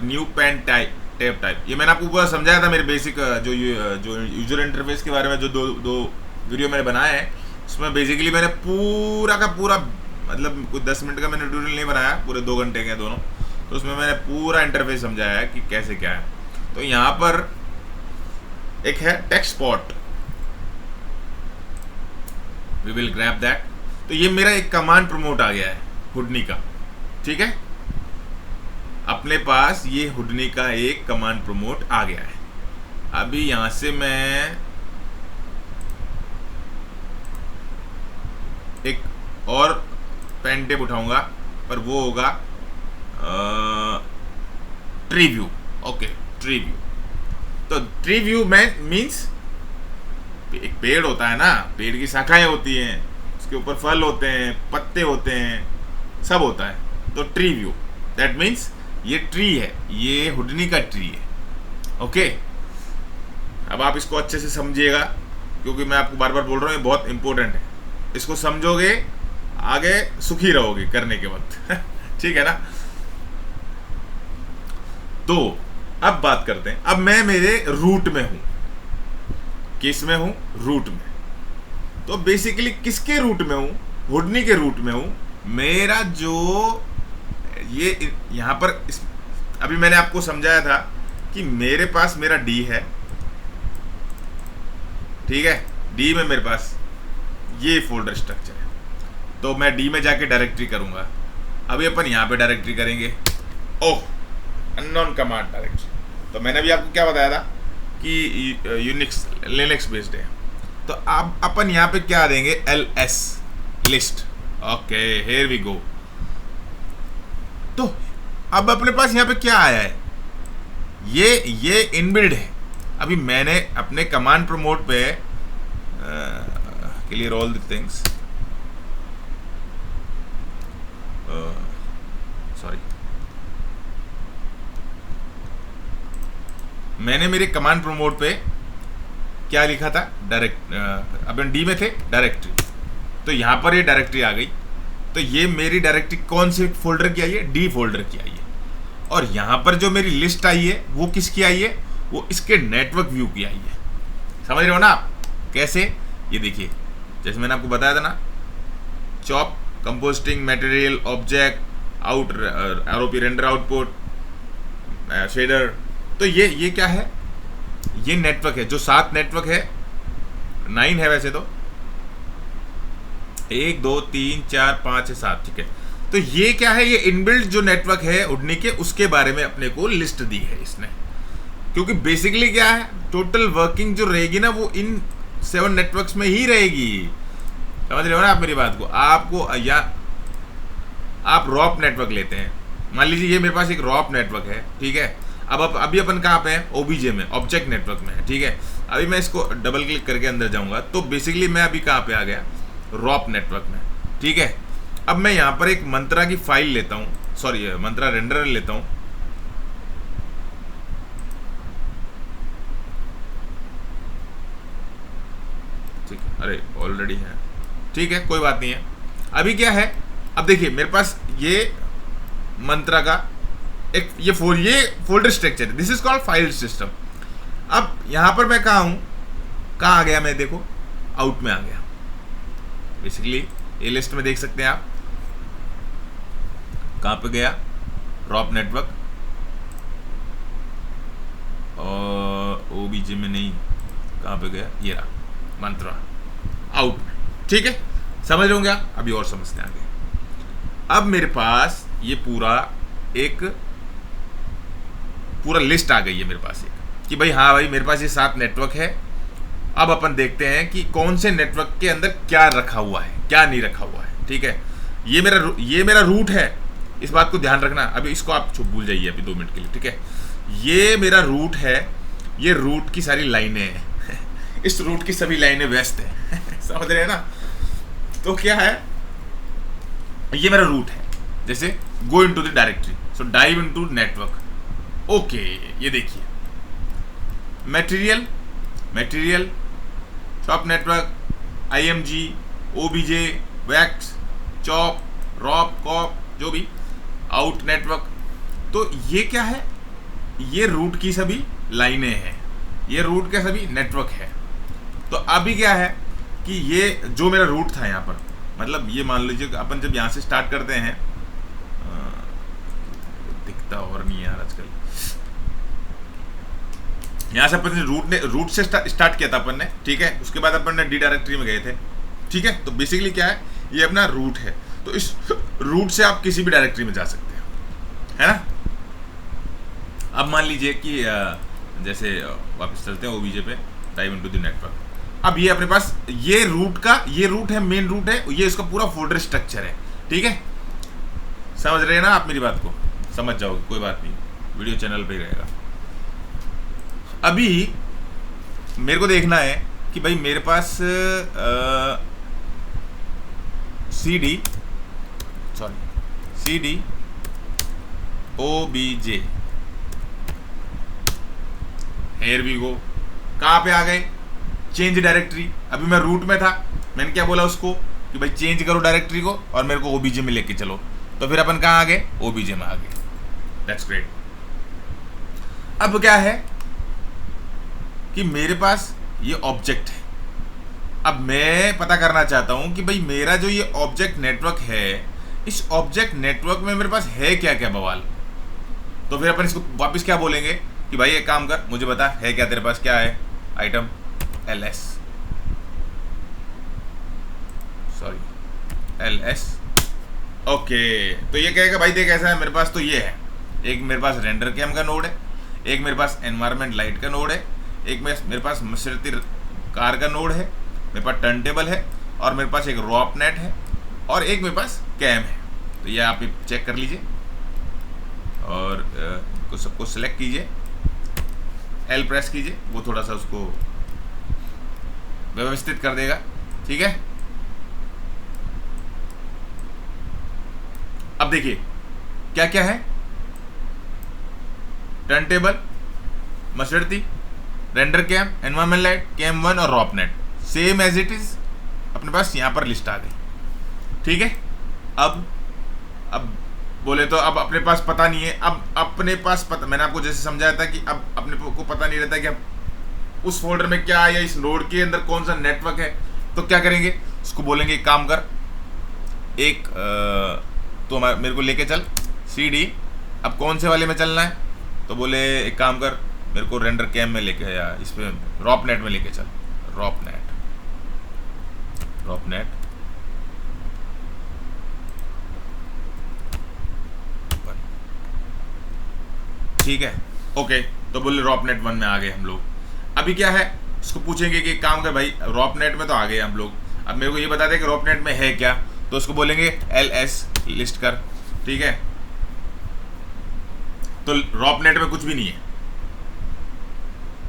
new pane tab type. ये मैंने आपको पूरा समझाया था मेरे बेसिक जो यूजर इंटरफेस के बारे में, जो दो वीडियो मैंने बनाए हैं, उसमें बेसिकली मैंने पूरा का पूरा, मतलब कुछ 10 मिनट का मैंने ट्यूटोरियल नहीं बनाया, पूरे 2 घंटे के दोनों। तो उसमें मैंने पूरा इंटरफेस समझाया है कि कैसे क्या है। तो यहाँ पर एक है text spot, we will grab that. तो ये मेरा एक कमांड प्रमोट आ गया है हुडनी का, ठीक है। अपने पास ये हुडनी का एक कमांड प्रमोट आ गया है। अभी यहां से मैं एक और पेन टेप उठाऊंगा, पर वो होगा tree view. Okay, tree view. तो ट्री व्यू में मीन्स एक पेड़ होता है ना, पेड़ की शाखाएं होती हैं, उसके ऊपर फल होते हैं, पत्ते होते हैं, सब होता है। तो ट्री व्यू, दैट मीन्स ये ट्री है, ये हुडनी का ट्री है। ओके, अब आप इसको अच्छे से समझिएगा, क्योंकि मैं आपको बार बार बोल रहा हूँ, ये बहुत इंपॉर्टेंट है। इसको समझोगे आगे सुखी रहोगे करने के वक्त ठीक है ना। तो अब बात करते हैं, अब मैं मेरे रूट में हूं। किस में हूं? रूट में। तो बेसिकली किसके रूट में हूं? हुडनी के रूट में हूं। मेरा जो ये यहां पर अभी मैंने आपको समझाया था कि मेरे पास मेरा डी है, ठीक है। डी में मेरे पास ये फोल्डर स्ट्रक्चर है, तो मैं डी में जाके डायरेक्टरी करूंगा। अभी अपन यहां पे डायरेक्टरी करेंगे। ओह, अननोन कमांड डायरेक्टरी। तो मैंने भी आपको क्या बताया था कि यूनिक्स लिनक्स बेस्ड है। तो अब अपन यहाँ पे क्या देंगे? ls list. Okay, here we go. तो अब अपने पास यहाँ पे क्या आया है? ये इनबिल्ड है। अभी मैंने अपने कमांड प्रमोट पे clear all the things, sorry, मैंने मेरे कमांड प्रमोट पे क्या लिखा था? डायरेक्ट, अपन डी में थे, डायरेक्टरी। तो यहाँ पर ये डायरेक्टरी आ गई। तो ये मेरी डायरेक्टरी कौन से फोल्डर की आई है? डी फोल्डर की आई है। और यहाँ पर जो मेरी लिस्ट आई है वो किसकी आई है? वो इसके नेटवर्क व्यू की आई है। समझ रहे हो ना आप कैसे? ये देखिए, जैसे मैंने आपको बताया था ना, chop, composting, material, object, out, ROP, render output, shader. तो ये क्या है? ये नेटवर्क है, जो 7 नेटवर्क है, 9 है वैसे तो, 1 2 3 4 5 7, ठीक है। तो ये क्या है? ये इनबिल्ट जो नेटवर्क है हुडनी के, उसके बारे में अपने को लिस्ट दी है इसने। क्योंकि बेसिकली क्या है, टोटल वर्किंग जो रहेगी ना, वो इन 7 नेटवर्क्स में ही रहेगी। समझ रहे हो ना आप मेरी बात को? आपको या आप रॉप नेटवर्क लेते हैं, मान लीजिए ये मेरे पास एक रॉप नेटवर्क है, ठीक है। अब अभी अपन कहाँ पे हैं? ओबीजे में, ऑब्जेक्ट नेटवर्क में है, ठीक है। अभी मैं इसको डबल क्लिक करके अंदर जाऊंगा, तो बेसिकली मैं अभी कहाँ पे आ गया? रॉप नेटवर्क में, ठीक है। अब मैं यहाँ पर एक मंत्रा की फाइल लेता हूँ, सॉरी मंत्रा रेंडर लेता हूँ, ठीक है, अरे ऑलरेडी है, ठीक है कोई बात नहीं है। अभी क्या है, अब देखिए मेरे पास ये मंत्रा का एक ये फोल्डर स्ट्रक्चर है, this is called file system. अब यहां पर मैं कहा हूं, कहाँ आ गया मैं, देखो आउट में आ गया। बेसिकली ये लिस्ट में देख सकते हैं आप, कहां पे गया, रॉप नेटवर्क, और ओबीजे में नहीं, कहां पे गया, ये रहा मंत्रा आउट में, ठीक है समझ रहे होंगे आप। अभी और समझते हैं आगे। अब मेरे पास ये पूरा लिस्ट आ गई है मेरे पास एक, कि भाई हाँ भाई मेरे पास ये 7 नेटवर्क है। अब अपन देखते हैं कि कौन से नेटवर्क के अंदर क्या रखा हुआ है, क्या नहीं रखा हुआ है, ठीक है। ये मेरा रूट है, इस बात को ध्यान रखना। अभी इसको आप भूल जाइए अभी 2 मिनट के लिए, ठीक है। ये मेरा रूट है, ये रूट की सारी लाइनें हैं इस रूट की सभी लाइनें व्यस्त हैं समझ रहे हैं ना। तो क्या है, ये मेरा रूट है, जैसे go into the directory, so dive into network, okay. ये देखिए material shop network, IMG, OBJ, VEX, chop, rop, cop, जो भी आउट नेटवर्क। तो ये क्या है, ये रूट की सभी लाइनें हैं, ये रूट के सभी नेटवर्क है। तो अभी क्या है कि ये जो मेरा रूट था यहाँ पर, मतलब ये मान लीजिए अपन जब यहाँ से स्टार्ट करते हैं, दिखता और नहीं यार आजकल, यहाँ से अपन रूट से स्टार्ट किया था अपन ने, ठीक है। उसके बाद अपन ने डी डायरेक्टरी में गए थे, ठीक है। तो बेसिकली क्या है, ये अपना रूट है, तो इस रूट से आप किसी भी डायरेक्टरी में जा सकते हैं, है ना। अब मान लीजिए कि जैसे वापस चलते हैं OBJ पे, टाइप इनटू द नेटवर्क। अब ये अपने पास ये रूट है, मेन रूट है, ये इसका पूरा फोल्डर स्ट्रक्चर है, ठीक है। समझ रहे हैं ना आप मेरी बात को, समझ जाओगे कोई बात नहीं, वीडियो चैनल पे ही रहेगा। अभी मेरे को देखना है कि भाई मेरे पास CD OBJ, here we go. कहाँ पे आ गए, चेंज डायरेक्टरी। अभी मैं रूट में था, मैंने क्या बोला उसको कि भाई चेंज करो डायरेक्टरी को और मेरे को OBJ में लेके चलो। तो फिर अपन कहाँ आ गए, OBJ में आ गए, दैट्स ग्रेट। अब क्या है कि मेरे पास ये ऑब्जेक्ट है। अब मैं पता करना चाहता हूं कि भाई मेरा जो ये ऑब्जेक्ट नेटवर्क है, इस ऑब्जेक्ट नेटवर्क में मेरे पास है क्या क्या बवाल। तो फिर अपन इसको वापस क्या बोलेंगे कि भाई एक काम कर, मुझे बता है क्या तेरे पास, क्या है आइटम LS, ओके। तो ये कहेगा भाई देख ऐसा है मेरे पास, तो ये है, एक मेरे पास रेंडर कैम का नोड है, एक मेरे पास एनवायरमेंट लाइट का नोड है, एक मेरे पास मशरती कार का नोड है, मेरे पास टर्न टेबल है, और मेरे पास एक रॉप नेट है, और एक मेरे पास कैम है। तो ये आप चेक कर लीजिए और सबको सिलेक्ट कीजिए, L प्रेस कीजिए, वो थोड़ा सा उसको व्यवस्थित कर देगा, ठीक है। अब देखिए क्या क्या है, turn table, Maserati, render cam, environment light, cam 1 और ropnet, same as it is अपने पास यहाँ पर लिस्ट आ गई, ठीक है। अब बोले तो अब अपने पास पता नहीं है, अब अपने पास पता, मैंने आपको जैसे समझाया था कि अब अपने को पता नहीं रहता कि अब उस फोल्डर में क्या है या इस नोड के अंदर कौन सा नेटवर्क है। तो क्या करेंगे, उसको बोलेंगे एक काम कर, एक तो मेरे को लेके चल CD। अब कौन से वाले में चलना है, तो बोले एक काम कर, मेरे को रेंडर कैम में लेके, या इस पे रॉप नेट में लेके चल, रॉप नेट, ठीक है, ओके। तो बोले रॉप नेट 1 में आ गए हम लोग। अभी क्या है, उसको पूछेंगे कि काम कर भाई, रॉप नेट में तो आ गए हम लोग, अब मेरे को ये बता दे कि रॉप नेट में है क्या। तो उसको बोलेंगे LS लिस्ट कर, ठीक है। तो रॉप नेट में कुछ भी नहीं है,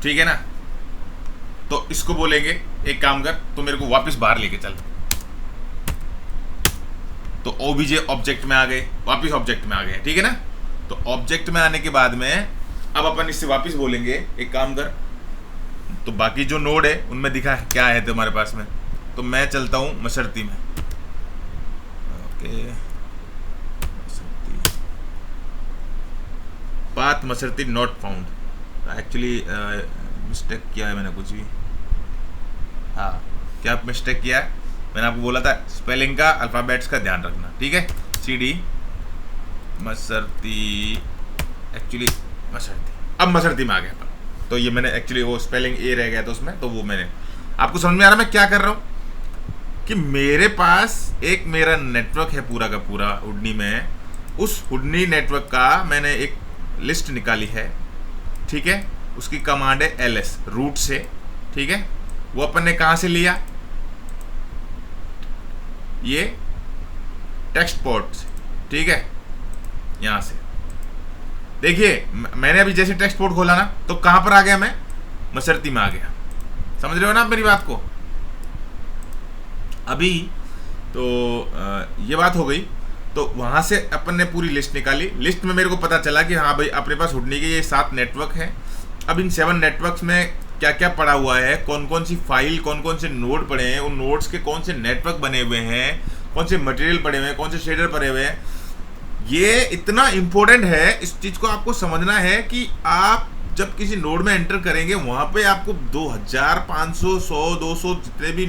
ठीक है ना। तो इसको बोलेंगे एक काम कर, तो मेरे को वापस बाहर लेके चल। तो OBJ ऑब्जेक्ट में आ गए, वापस ऑब्जेक्ट में आ गए, ठीक है ना। तो ऑब्जेक्ट में आने के बाद में अब अपन इससे वापस बोलेंगे एक काम कर, तो बाकी जो नोड है उनमें दिखा क्या है तुम्हारे पास में। तो मैं चलता हूँ मसरती में। Okay, path Maserati not found. Actually mistake किया है मैंने कुछ भी। हाँ, क्या मिस्टेक किया है? मैंने आपको बोला था स्पेलिंग का, अल्फ़ाबेट्स का ध्यान रखना, ठीक है। CD मसरती, एक्चुअली मसरती, अब मसरती में आ गया। तो ये मैंने एक्चुअली वो स्पेलिंग ए रह गया था उसमें, तो वो मैंने, आपको समझ में आ रहा मैं क्या कर रहा हूँ कि मेरे पास एक मेरा नेटवर्क है पूरा का पूरा हुडनी में। उस हुडनी नेटवर्क का मैंने एक लिस्ट निकाली है, ठीक है। उसकी कमांड है ls, रूट से, ठीक है। वो अपन ने कहाँ से लिया? ये टेक्स्ट पोर्ट से, ठीक है, यहां से। देखिए मैंने अभी जैसे टेक्स्ट पोर्ट खोला ना, तो कहां पर आ गया मैं? मसरती में आ गया। समझ रहे हो ना आप मेरी बात को? अभी तो ये बात हो गई। तो वहां से अपन ने पूरी लिस्ट निकाली। लिस्ट में मेरे को पता चला कि हाँ भाई अपने पास हुडनी के ये 7 नेटवर्क हैं। अब इन 7 नेटवर्क्स में क्या क्या पड़ा हुआ है, कौन कौन सी फाइल, कौन कौन से नोड पड़े हैं, उन नोड्स के कौन से नेटवर्क बने हुए हैं, कौन से मटेरियल पड़े हुए हैं, कौन से शेडर पड़े हुए हैं। ये इतना इंपॉर्टेंट है, इस चीज़ को आपको समझना है कि आप जब किसी नोड में एंटर करेंगे वहाँ पे आपको 2000, 500, 100, 200 जितने भी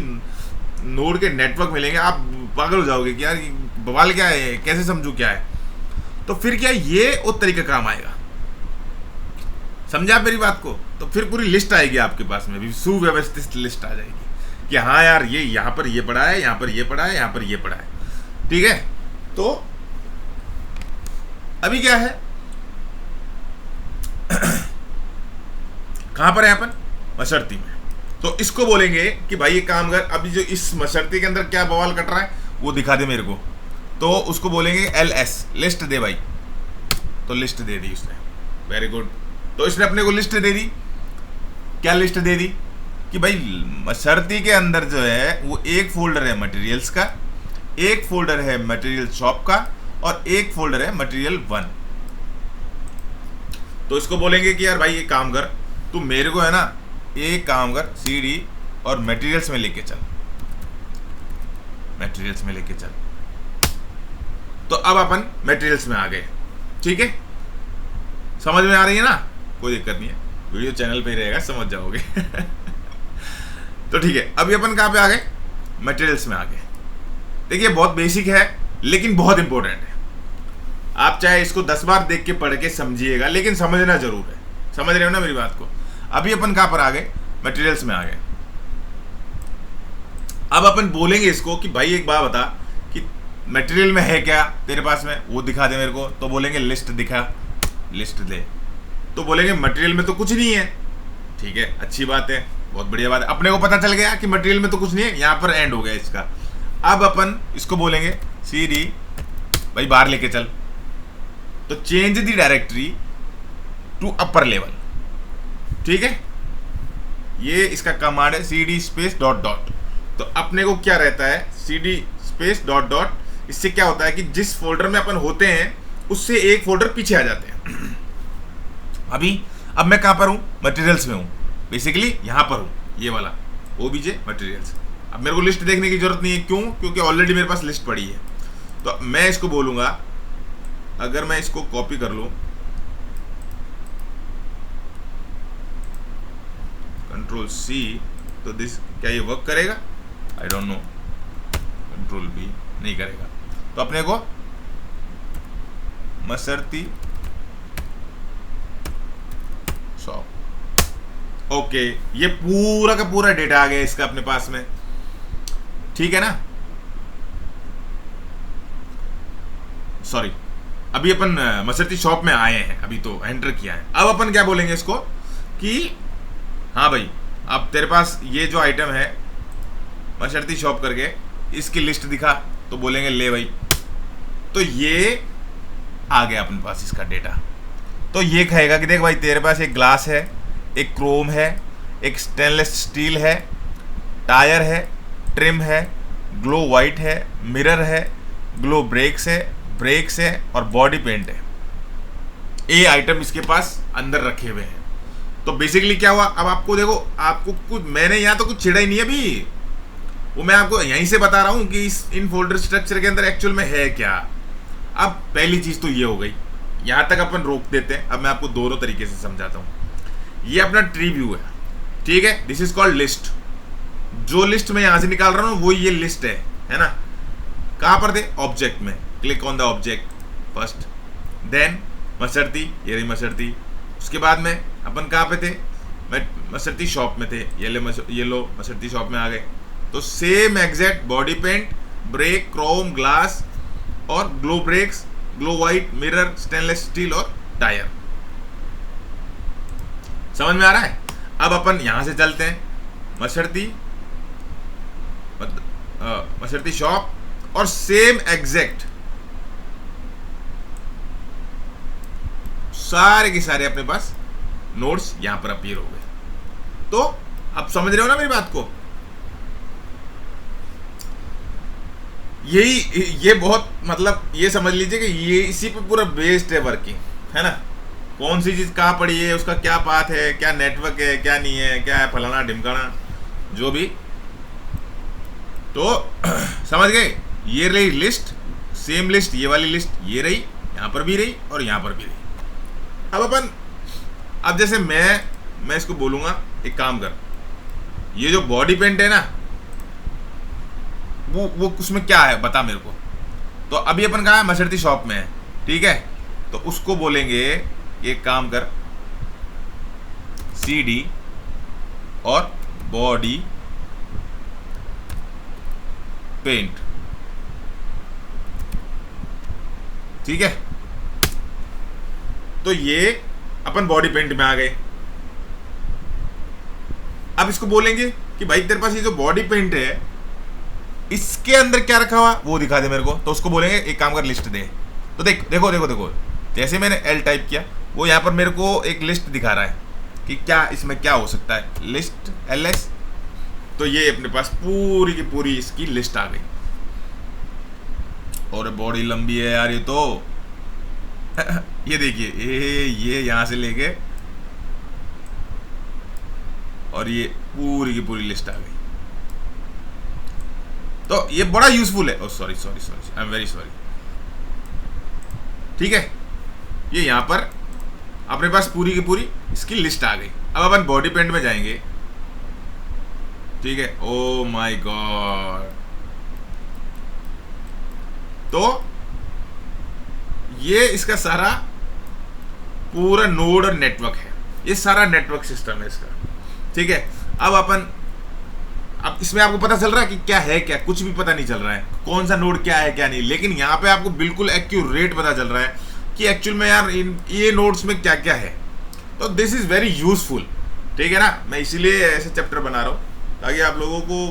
नोड के नेटवर्क मिलेंगे, आप पागल हो जाओगे कि यार बवाल क्या है, कैसे समझूं क्या है। तो फिर क्या ये उस तरीके काम आएगा? समझा आप मेरी बात को? तो फिर पूरी लिस्ट आएगी आपके पास में भी, सुव्यवस्थित लिस्ट आ जाएगी कि हाँ यार ये यहाँ पर ये पड़ा है, यहाँ पर ये पड़ा है, यहाँ पर ये पड़ा है, ठीक है। तो अभी क्या है, कहां पर है अपन? मसरती में। तो इसको बोलेंगे कि भाई ये काम कर, अभी जो इस मसरती के अंदर क्या बवाल कट रहा है वो दिखा दे मेरे को। तो उसको बोलेंगे LS, लिस्ट दे भाई। तो लिस्ट दे दी उसने, वेरी गुड। तो इसने अपने को लिस्ट दे दी। क्या लिस्ट दे दी? कि भाई मसरती के अंदर जो है वो एक फोल्डर है मटेरियल्स का, एक फोल्डर है मटेरियल शॉप का, और एक फोल्डर है मटेरियल 1। तो इसको बोलेंगे कि यार भाई ये काम कर, तू मेरे को है ना एक काम कर, CD और मटेरियल्स में लेके चल, मटेरियल्स में लेके चल। तो अब अपन मटेरियल्स में आ गए, ठीक है। समझ में आ रही है ना? कोई दिक्कत नहीं है, वीडियो चैनल पे ही रहेगा, समझ जाओगे। तो ठीक है, अभी अपन कहां पे आ गए? मटेरियल्स में आ गए। देखिए बहुत बेसिक है लेकिन बहुत इंपॉर्टेंट है। आप चाहे इसको 10 बार देख के पढ़ के समझिएगा, लेकिन समझना जरूर है। समझ रहे हो ना मेरी बात को? अभी अपन कहां पर आ गए? मटेरियल्स में आ गए। अब अपन बोलेंगे इसको कि भाई एक बात बता कि मटेरियल में है क्या तेरे पास में, वो दिखा दे मेरे को। तो बोलेंगे लिस्ट दिखा, लिस्ट दे। तो बोलेंगे मटेरियल में तो कुछ नहीं है, ठीक है, अच्छी बात है, बहुत बढ़िया बात है। अपने को पता चल गया कि मटेरियल में तो कुछ नहीं है, यहां पर एंड हो गया इसका। अब अपन इसको बोलेंगे CD भाई बाहर लेके चल। तो change the directory to upper level, ठीक है। ये इसका कमांड है CD स्पेस डॉट डॉट। तो अपने को क्या रहता है? CD space dot dot. इससे क्या होता है कि जिस फोल्डर में अपन होते हैं उससे एक फोल्डर पीछे आ जाते हैं। अब मैं कहां पर हूं? मटेरियल्स में हूं, बेसिकली यहां पर हूं, ये वाला OBJ मटेरियल्स। अब मेरे को लिस्ट देखने की जरूरत नहीं है, क्यों? क्योंकि ऑलरेडी मेरे पास लिस्ट पड़ी है। तो मैं इसको बोलूंगा, अगर मैं इसको कॉपी कर लूं, Ctrl+C, तो दिस क्या ये वर्क करेगा? I don't know. Ctrl+V नहीं करेगा। तो अपने को मसरती शॉप, ओके, ये पूरा का पूरा डेटा आ गया इसका अपने पास में, ठीक है ना। सॉरी, अभी अपन मसरती शॉप में आए हैं, अभी तो एंटर किया है। अब अपन क्या बोलेंगे इसको कि हाँ भाई अब तेरे पास ये जो आइटम है मसरती शॉप करके, इसकी लिस्ट दिखा। तो बोलेंगे ले भाई। तो ये आ गया अपने पास इसका डेटा। तो ये कहेगा कि देख भाई तेरे पास एक ग्लास है, एक क्रोम है, एक स्टेनलेस स्टील है, टायर है, ट्रिम है, ग्लो वाइट है, मिरर है, ग्लो ब्रेक्स है और बॉडी पेंट है। ये आइटम इसके पास अंदर रखे हुए हैं। तो बेसिकली क्या हुआ, अब आपको देखो, आपको कुछ मैंने यहाँ तो कुछ छिड़ा ही नहीं है अभी, वो मैं आपको यहीं से बता रहा हूँ कि इन फोल्डर स्ट्रक्चर के अंदर एक्चुअल में है क्या। अब पहली चीज तो ये हो गई, यहाँ तक अपन रोक देते हैं। अब मैं आपको दोनों तरीके से समझाता हूँ। ये अपना ट्री व्यू है, ठीक है, दिस इज कॉल्ड लिस्ट। जो लिस्ट मैं यहाँ से निकाल रहा हूँ वो ये लिस्ट है ना। कहाँ पर थे, ऑब्जेक्ट में, click on the object first, then Maserati, ये रही मसरती। उसके बाद में अपन कहाँ पे थे, मैं मसरती शॉप में थे, ये लो मसरती शॉप में आ गए। तो same exact body paint, brake, chrome, glass और glow brakes, glow white, mirror, stainless steel और टायर। समझ में आ रहा है। अब अपन यहां से चलते हैं मसरती शॉप और सेम एग्जैक्ट सारे के सारे अपने पास नोड्स यहां पर अपीयर हो गए। तो अब समझ रहे हो ना मेरी बात को। यही ये बहुत मतलब ये समझ लीजिए कि ये इसी पे पूरा बेस्ड है वर्किंग, है ना। कौन सी चीज कहाँ पड़ी है, उसका क्या पाथ है, क्या नेटवर्क है, क्या नहीं है, क्या है, फलाना ढिमकाना जो भी। तो समझ गए, ये रही लिस्ट, सेम लिस्ट, ये वाली लिस्ट ये रही, यहाँ पर भी रही और यहाँ पर भी रही। अब जैसे मैं इसको बोलूंगा एक काम कर, ये जो बॉडी पेंट है ना वो उसमें क्या है बता मेरे को। तो अभी अपन कहाँ है, मसरती शॉप में है, ठीक है। तो उसको बोलेंगे एक काम कर, CD और बॉडी पेंट, ठीक है। तो ये अपन बॉडी पेंट में आ गए। अब इसको बोलेंगे कि भाई तेरे पास ये जो बॉडी पेंट है इसके अंदर क्या रखा हुआ वो दिखा दे मेरे को। तो उसको बोलेंगे एक काम कर, लिस्ट दे। तो देखो जैसे मैंने L टाइप किया, वो यहाँ पर मेरे को एक लिस्ट दिखा रहा है कि क्या इसमें क्या हो सकता है, लिस्ट LS। तो ये अपने पास पूरी की पूरी इसकी लिस्ट आ गई। और बॉडी लंबी है यार ये तो ये देखिए ये यहाँ से लेके और ये पूरी की पूरी लिस्ट आ गई। तो ये बड़ा यूजफुल है। Sorry I am very sorry, ठीक है। ये यहां पर अपने पास पूरी की पूरी इसकी लिस्ट आ गई। अब अपन बॉडी पेंट में जाएंगे, ठीक है। ओ माय गॉड, तो ये इसका सारा पूरा नोड और नेटवर्क है, ये सारा नेटवर्क सिस्टम है इसका, ठीक है। अब इसमें आपको पता चल रहा है कि क्या है, क्या कुछ भी पता नहीं चल रहा है, कौन सा नोड क्या है क्या नहीं। लेकिन यहाँ पे आपको बिल्कुल एक्यूरेट पता चल रहा है कि एक्चुअल में यार ये नोड्स में क्या क्या है। तो दिस इज वेरी यूजफुल, ठीक है ना। मैं इसीलिए ऐसे चैप्टर बना रहा हूँ ताकि आप लोगों को,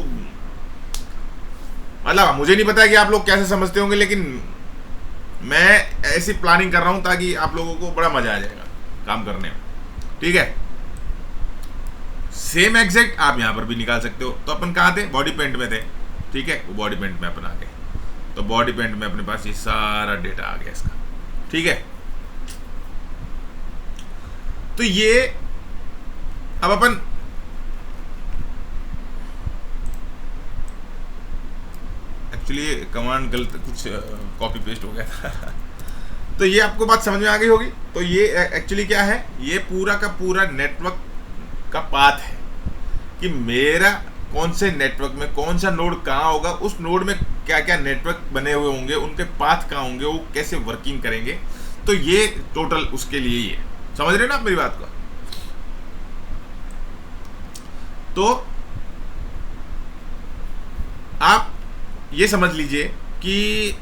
मतलब मुझे नहीं पता कि आप लोग कैसे समझते होंगे, लेकिन मैं ऐसी प्लानिंग कर रहा हूँ ताकि आप लोगों को बड़ा मजा आ जाएगा काम करने में, ठीक है। सेम एग्जैक्ट आप यहां पर भी निकाल सकते हो। तो अपन कहाँ थे, बॉडी पेंट में थे, ठीक है। वो बॉडी पेंट में अपन आ गए। तो बॉडी पेंट में अपने पास ये सारा डेटा आ गया इसका, ठीक है। तो ये अब अपन एक्चुअली कमांड गलत कुछ कॉपी पेस्ट हो गया था तो ये आपको बात समझ में आ गई होगी। तो ये एक्चुअली क्या है, ये पूरा का पूरा नेटवर्क का पाथ है कि मेरा कौन से नेटवर्क में कौन सा नोड कहाँ होगा, उस नोड में क्या क्या नेटवर्क बने हुए होंगे, उनके पाथ कहाँ होंगे, वो कैसे वर्किंग करेंगे। तो ये टोटल उसके लिए ही है। समझ रहे हो ना आप मेरी बात को। तो आप ये समझ लीजिए कि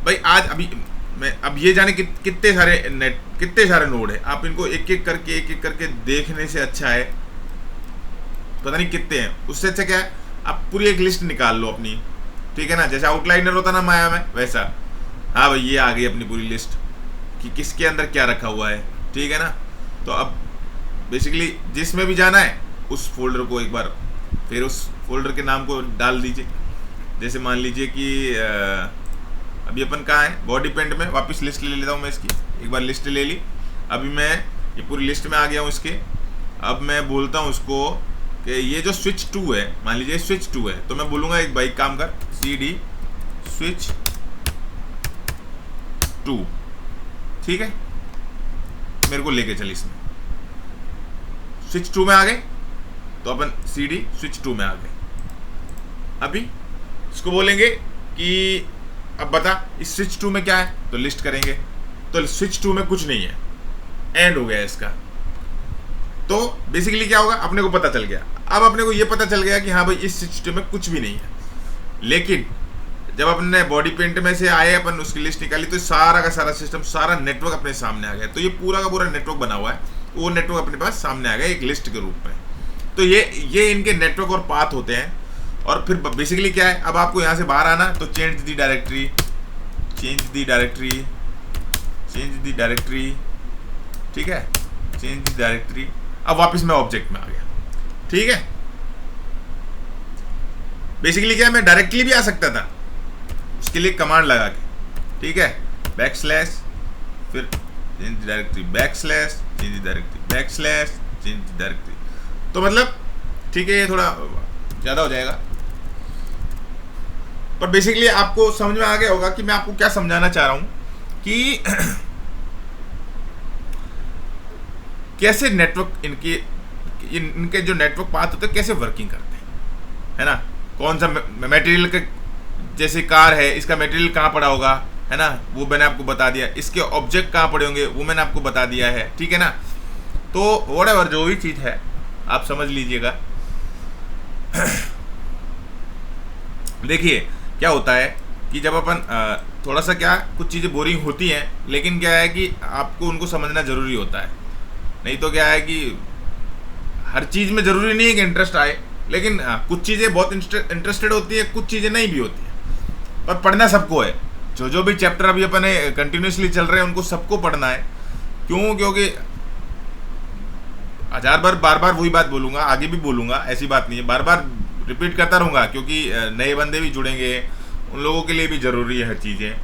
भाई आज अभी मैं अब ये जाने कितने सारे नोड है। आप इनको एक एक करके देखने से अच्छा है, पता नहीं कितने हैं, उससे अच्छा क्या है आप पूरी एक लिस्ट निकाल लो अपनी, ठीक है ना। जैसे आउटलाइनर होता ना माया में, वैसा। हाँ भाई ये आ गई अपनी पूरी लिस्ट कि किसके अंदर क्या रखा हुआ है, ठीक है ना। तो अब बेसिकली जिसमें भी जाना है उस फोल्डर को एक बार फिर उस फोल्डर के नाम को डाल दीजिए। जैसे मान लीजिए कि अभी अपन कहाँ है, बॉडी पेंट में। वापस लिस्ट ले लेता हूँ मैं इसकी, एक बार लिस्ट ले ली। अभी मैं ये पूरी लिस्ट में आ गया हूँ इसके, अब मैं बोलता हूँ उसको कि ये जो स्विच 2 है, मान लीजिए स्विच 2 है, तो मैं बोलूँगा एक भाई काम कर CD स्विच 2, ठीक है, मेरे को लेके चल इसमें। स्विच 2 में आ गए तो अपन CD स्विच 2 में आ गए। अभी इसको बोलेंगे कि अब बता इस स्विच 2 में क्या है, तो लिस्ट करेंगे, तो स्विच 2 में कुछ नहीं है, एंड हो गया इसका। तो बेसिकली क्या होगा, अपने को पता चल गया। अब अपने को ये पता चल गया कि हाँ भाई इस स्विच 2 में कुछ भी नहीं है। लेकिन जब अपने बॉडी पेंट में से आए, अपन उसकी लिस्ट निकाली, तो सारा का सारा सिस्टम, सारा नेटवर्क अपने सामने आ गया। तो ये पूरा का पूरा नेटवर्क बना हुआ है, वो नेटवर्क अपने पास सामने आ गया एक लिस्ट के रूप में। तो ये इनके नेटवर्क और पाथ होते हैं। और फिर बेसिकली क्या है, अब आपको यहाँ से बाहर आना, तो change the directory, change the directory, change the directory, ठीक है, चेंज दी डायरेक्टरी। अब वापस मैं ऑब्जेक्ट में आ गया, ठीक है। बेसिकली क्या है, मैं डायरेक्टली भी आ सकता था, उसके लिए कमांड लगा के, ठीक है, बैकस्लैश, फिर change directory, backslash, change directory, backslash, change directory. तो मतलब ठीक है, ये थोड़ा ज़्यादा हो जाएगा, पर बेसिकली आपको समझ में आ गया होगा कि मैं आपको क्या समझाना चाह रहा हूं कि कैसे नेटवर्क इनके जो नेटवर्क पाथ होते हैं कैसे वर्किंग करते हैं, है ना। कौन सा मटेरियल का, जैसे कार है, इसका मटेरियल कहाँ पड़ा होगा, है ना, वो मैंने आपको बता दिया। इसके ऑब्जेक्ट कहाँ पड़े होंगे वो मैंने आपको बता दिया है, ठीक है ना। तो व्हाटएवर जो भी चीज़ है आप समझ लीजिएगा। देखिए क्या होता है कि जब अपन थोड़ा सा क्या, कुछ चीज़ें बोरिंग होती हैं, लेकिन क्या है कि आपको उनको समझना ज़रूरी होता है। नहीं तो क्या है कि हर चीज़ में ज़रूरी नहीं है कि इंटरेस्ट आए, लेकिन कुछ चीज़ें बहुत इंटरेस्टेड होती है, कुछ चीज़ें नहीं भी होती हैं। पर पढ़ना सबको है, जो भी चैप्टर अभी अपने कंटिन्यूसली चल रहे हैं उनको सबको पढ़ना है। क्यों? क्योंकि बार बार वही बात बोलूँगा, आगे भी बोलूँगा, ऐसी बात नहीं है, बार बार रिपीट करता रहूँगा, क्योंकि नए बंदे भी जुड़ेंगे, उन लोगों के लिए भी ज़रूरी है हर चीज़ें।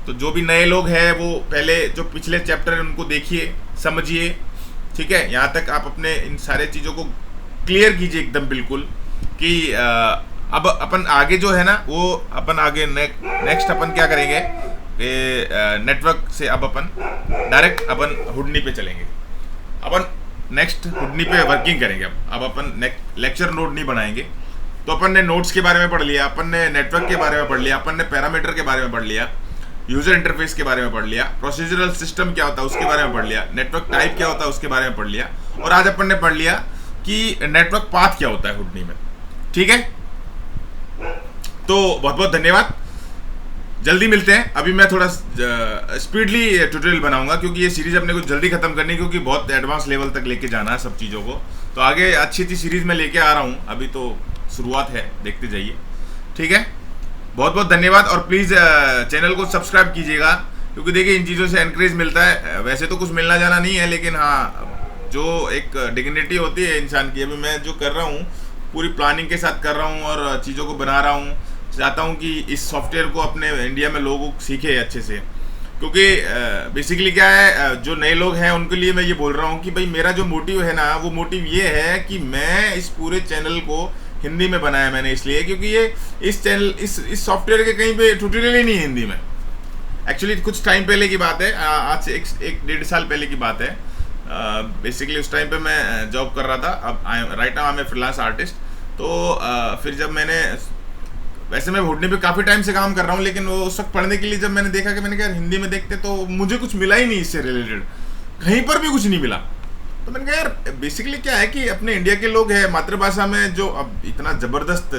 तो जो भी नए लोग हैं वो पहले जो पिछले चैप्टर है उनको देखिए, समझिए, ठीक है। यहाँ तक आप अपने इन सारे चीज़ों को क्लियर कीजिए एकदम बिल्कुल कि अब अपन आगे जो है ना, वो अपन आगे नेक्स्ट अपन क्या करेंगे कि नेटवर्क से अब अपन डायरेक्ट अपन हुडनी पे चलेंगे। अपन नेक्स्ट हुडनी पे वर्किंग करेंगे। अब अपन लेक्चर नोट नहीं बनाएंगे। तो अपन ने नोट्स के बारे में पढ़ लिया, अपन ने नेटवर्क के बारे में पढ़ लिया, अपन ने पैरामीटर के बारे में पढ़ लिया, यूजर इंटरफेस के बारे में पढ़ लिया, प्रोसीजरल सिस्टम क्या होता है उसके बारे में पढ़ लिया, नेटवर्क टाइप क्या होता है उसके बारे में पढ़ लिया, और आज अपन ने पढ़ लिया कि नेटवर्क पाथ क्या होता है हुडनी में, ठीक है। तो बहुत बहुत धन्यवाद, जल्दी मिलते हैं। अभी मैं थोड़ा स्पीडली ट्यूटोरियल बनाऊंगा, क्योंकि ये सीरीज अपने को जल्दी खत्म करनी है, क्योंकि बहुत एडवांस लेवल तक लेके जाना है सब चीज़ों को। तो आगे अच्छी सीरीज में लेके आ रहा हूँ, अभी तो शुरुआत है, देखते जाइए, ठीक है। बहुत बहुत धन्यवाद, और प्लीज़ चैनल को सब्सक्राइब कीजिएगा, क्योंकि देखिए इन चीज़ों से एनकरेज मिलता है। वैसे तो कुछ मिलना जाना नहीं है, लेकिन हाँ जो एक डिग्निटी होती है इंसान की, अभी मैं जो कर रहा हूँ पूरी प्लानिंग के साथ कर रहा हूँ और चीज़ों को बना रहा हूँ, चाहता हूँ कि इस सॉफ्टवेयर को अपने इंडिया में लोग सीखे अच्छे से। क्योंकि बेसिकली क्या है, जो नए लोग हैं उनके लिए मैं ये बोल रहा हूँ कि भाई मेरा जो मोटिव है ना, वो मोटिव ये है कि मैं इस पूरे चैनल को हिंदी में बनाया मैंने इसलिए, क्योंकि ये इस चैनल इस सॉफ्टवेयर के कहीं पे ट्यूटोरियल ही नहीं है हिंदी में। एक्चुअली कुछ टाइम पहले की बात है, आज से एक डेढ़ साल पहले की बात है। बेसिकली उस टाइम पे मैं जॉब कर रहा था। अब right now I am a freelance artist. तो फिर जब मैंने, वैसे मैं हुडनी पे काफ़ी टाइम से काम कर रहा हूँ, लेकिन वो उस वक्त पढ़ने के लिए जब मैंने देखा कि मैंने कहा हिंदी में देखते, तो मुझे कुछ मिला ही नहीं इससे रिलेटेड, कहीं पर भी कुछ नहीं मिला। तो मैंने कहा यार बेसिकली क्या है कि अपने इंडिया के लोग हैं, मातृभाषा में जो अब इतना ज़बरदस्त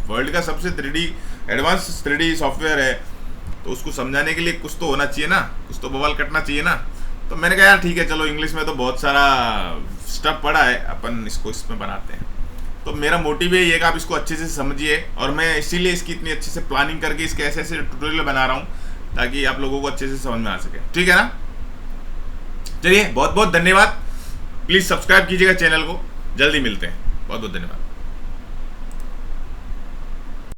वर्ल्ड का सबसे 3D एडवांस 3D सॉफ्टवेयर है, तो उसको समझाने के लिए कुछ तो होना चाहिए ना, कुछ तो बवाल कटना चाहिए ना। तो मैंने कहा यार ठीक है, चलो इंग्लिश में तो बहुत सारा स्टफ पड़ा है, अपन इसको इसमें बनाते हैं। तो मेरा मोटिव ये है कि आप इसको अच्छे से समझिए, और मैं इसीलिए इसकी इतनी अच्छे से प्लानिंग करके इसके ऐसे ऐसे ट्यूटोरियल बना रहा हूँ, ताकि आप लोगों को अच्छे से समझ में आ सके, ठीक है ना। चलिए बहुत बहुत धन्यवाद, प्लीज़ सब्सक्राइब कीजिएगा चैनल को, जल्दी मिलते हैं, बहुत बहुत धन्यवाद।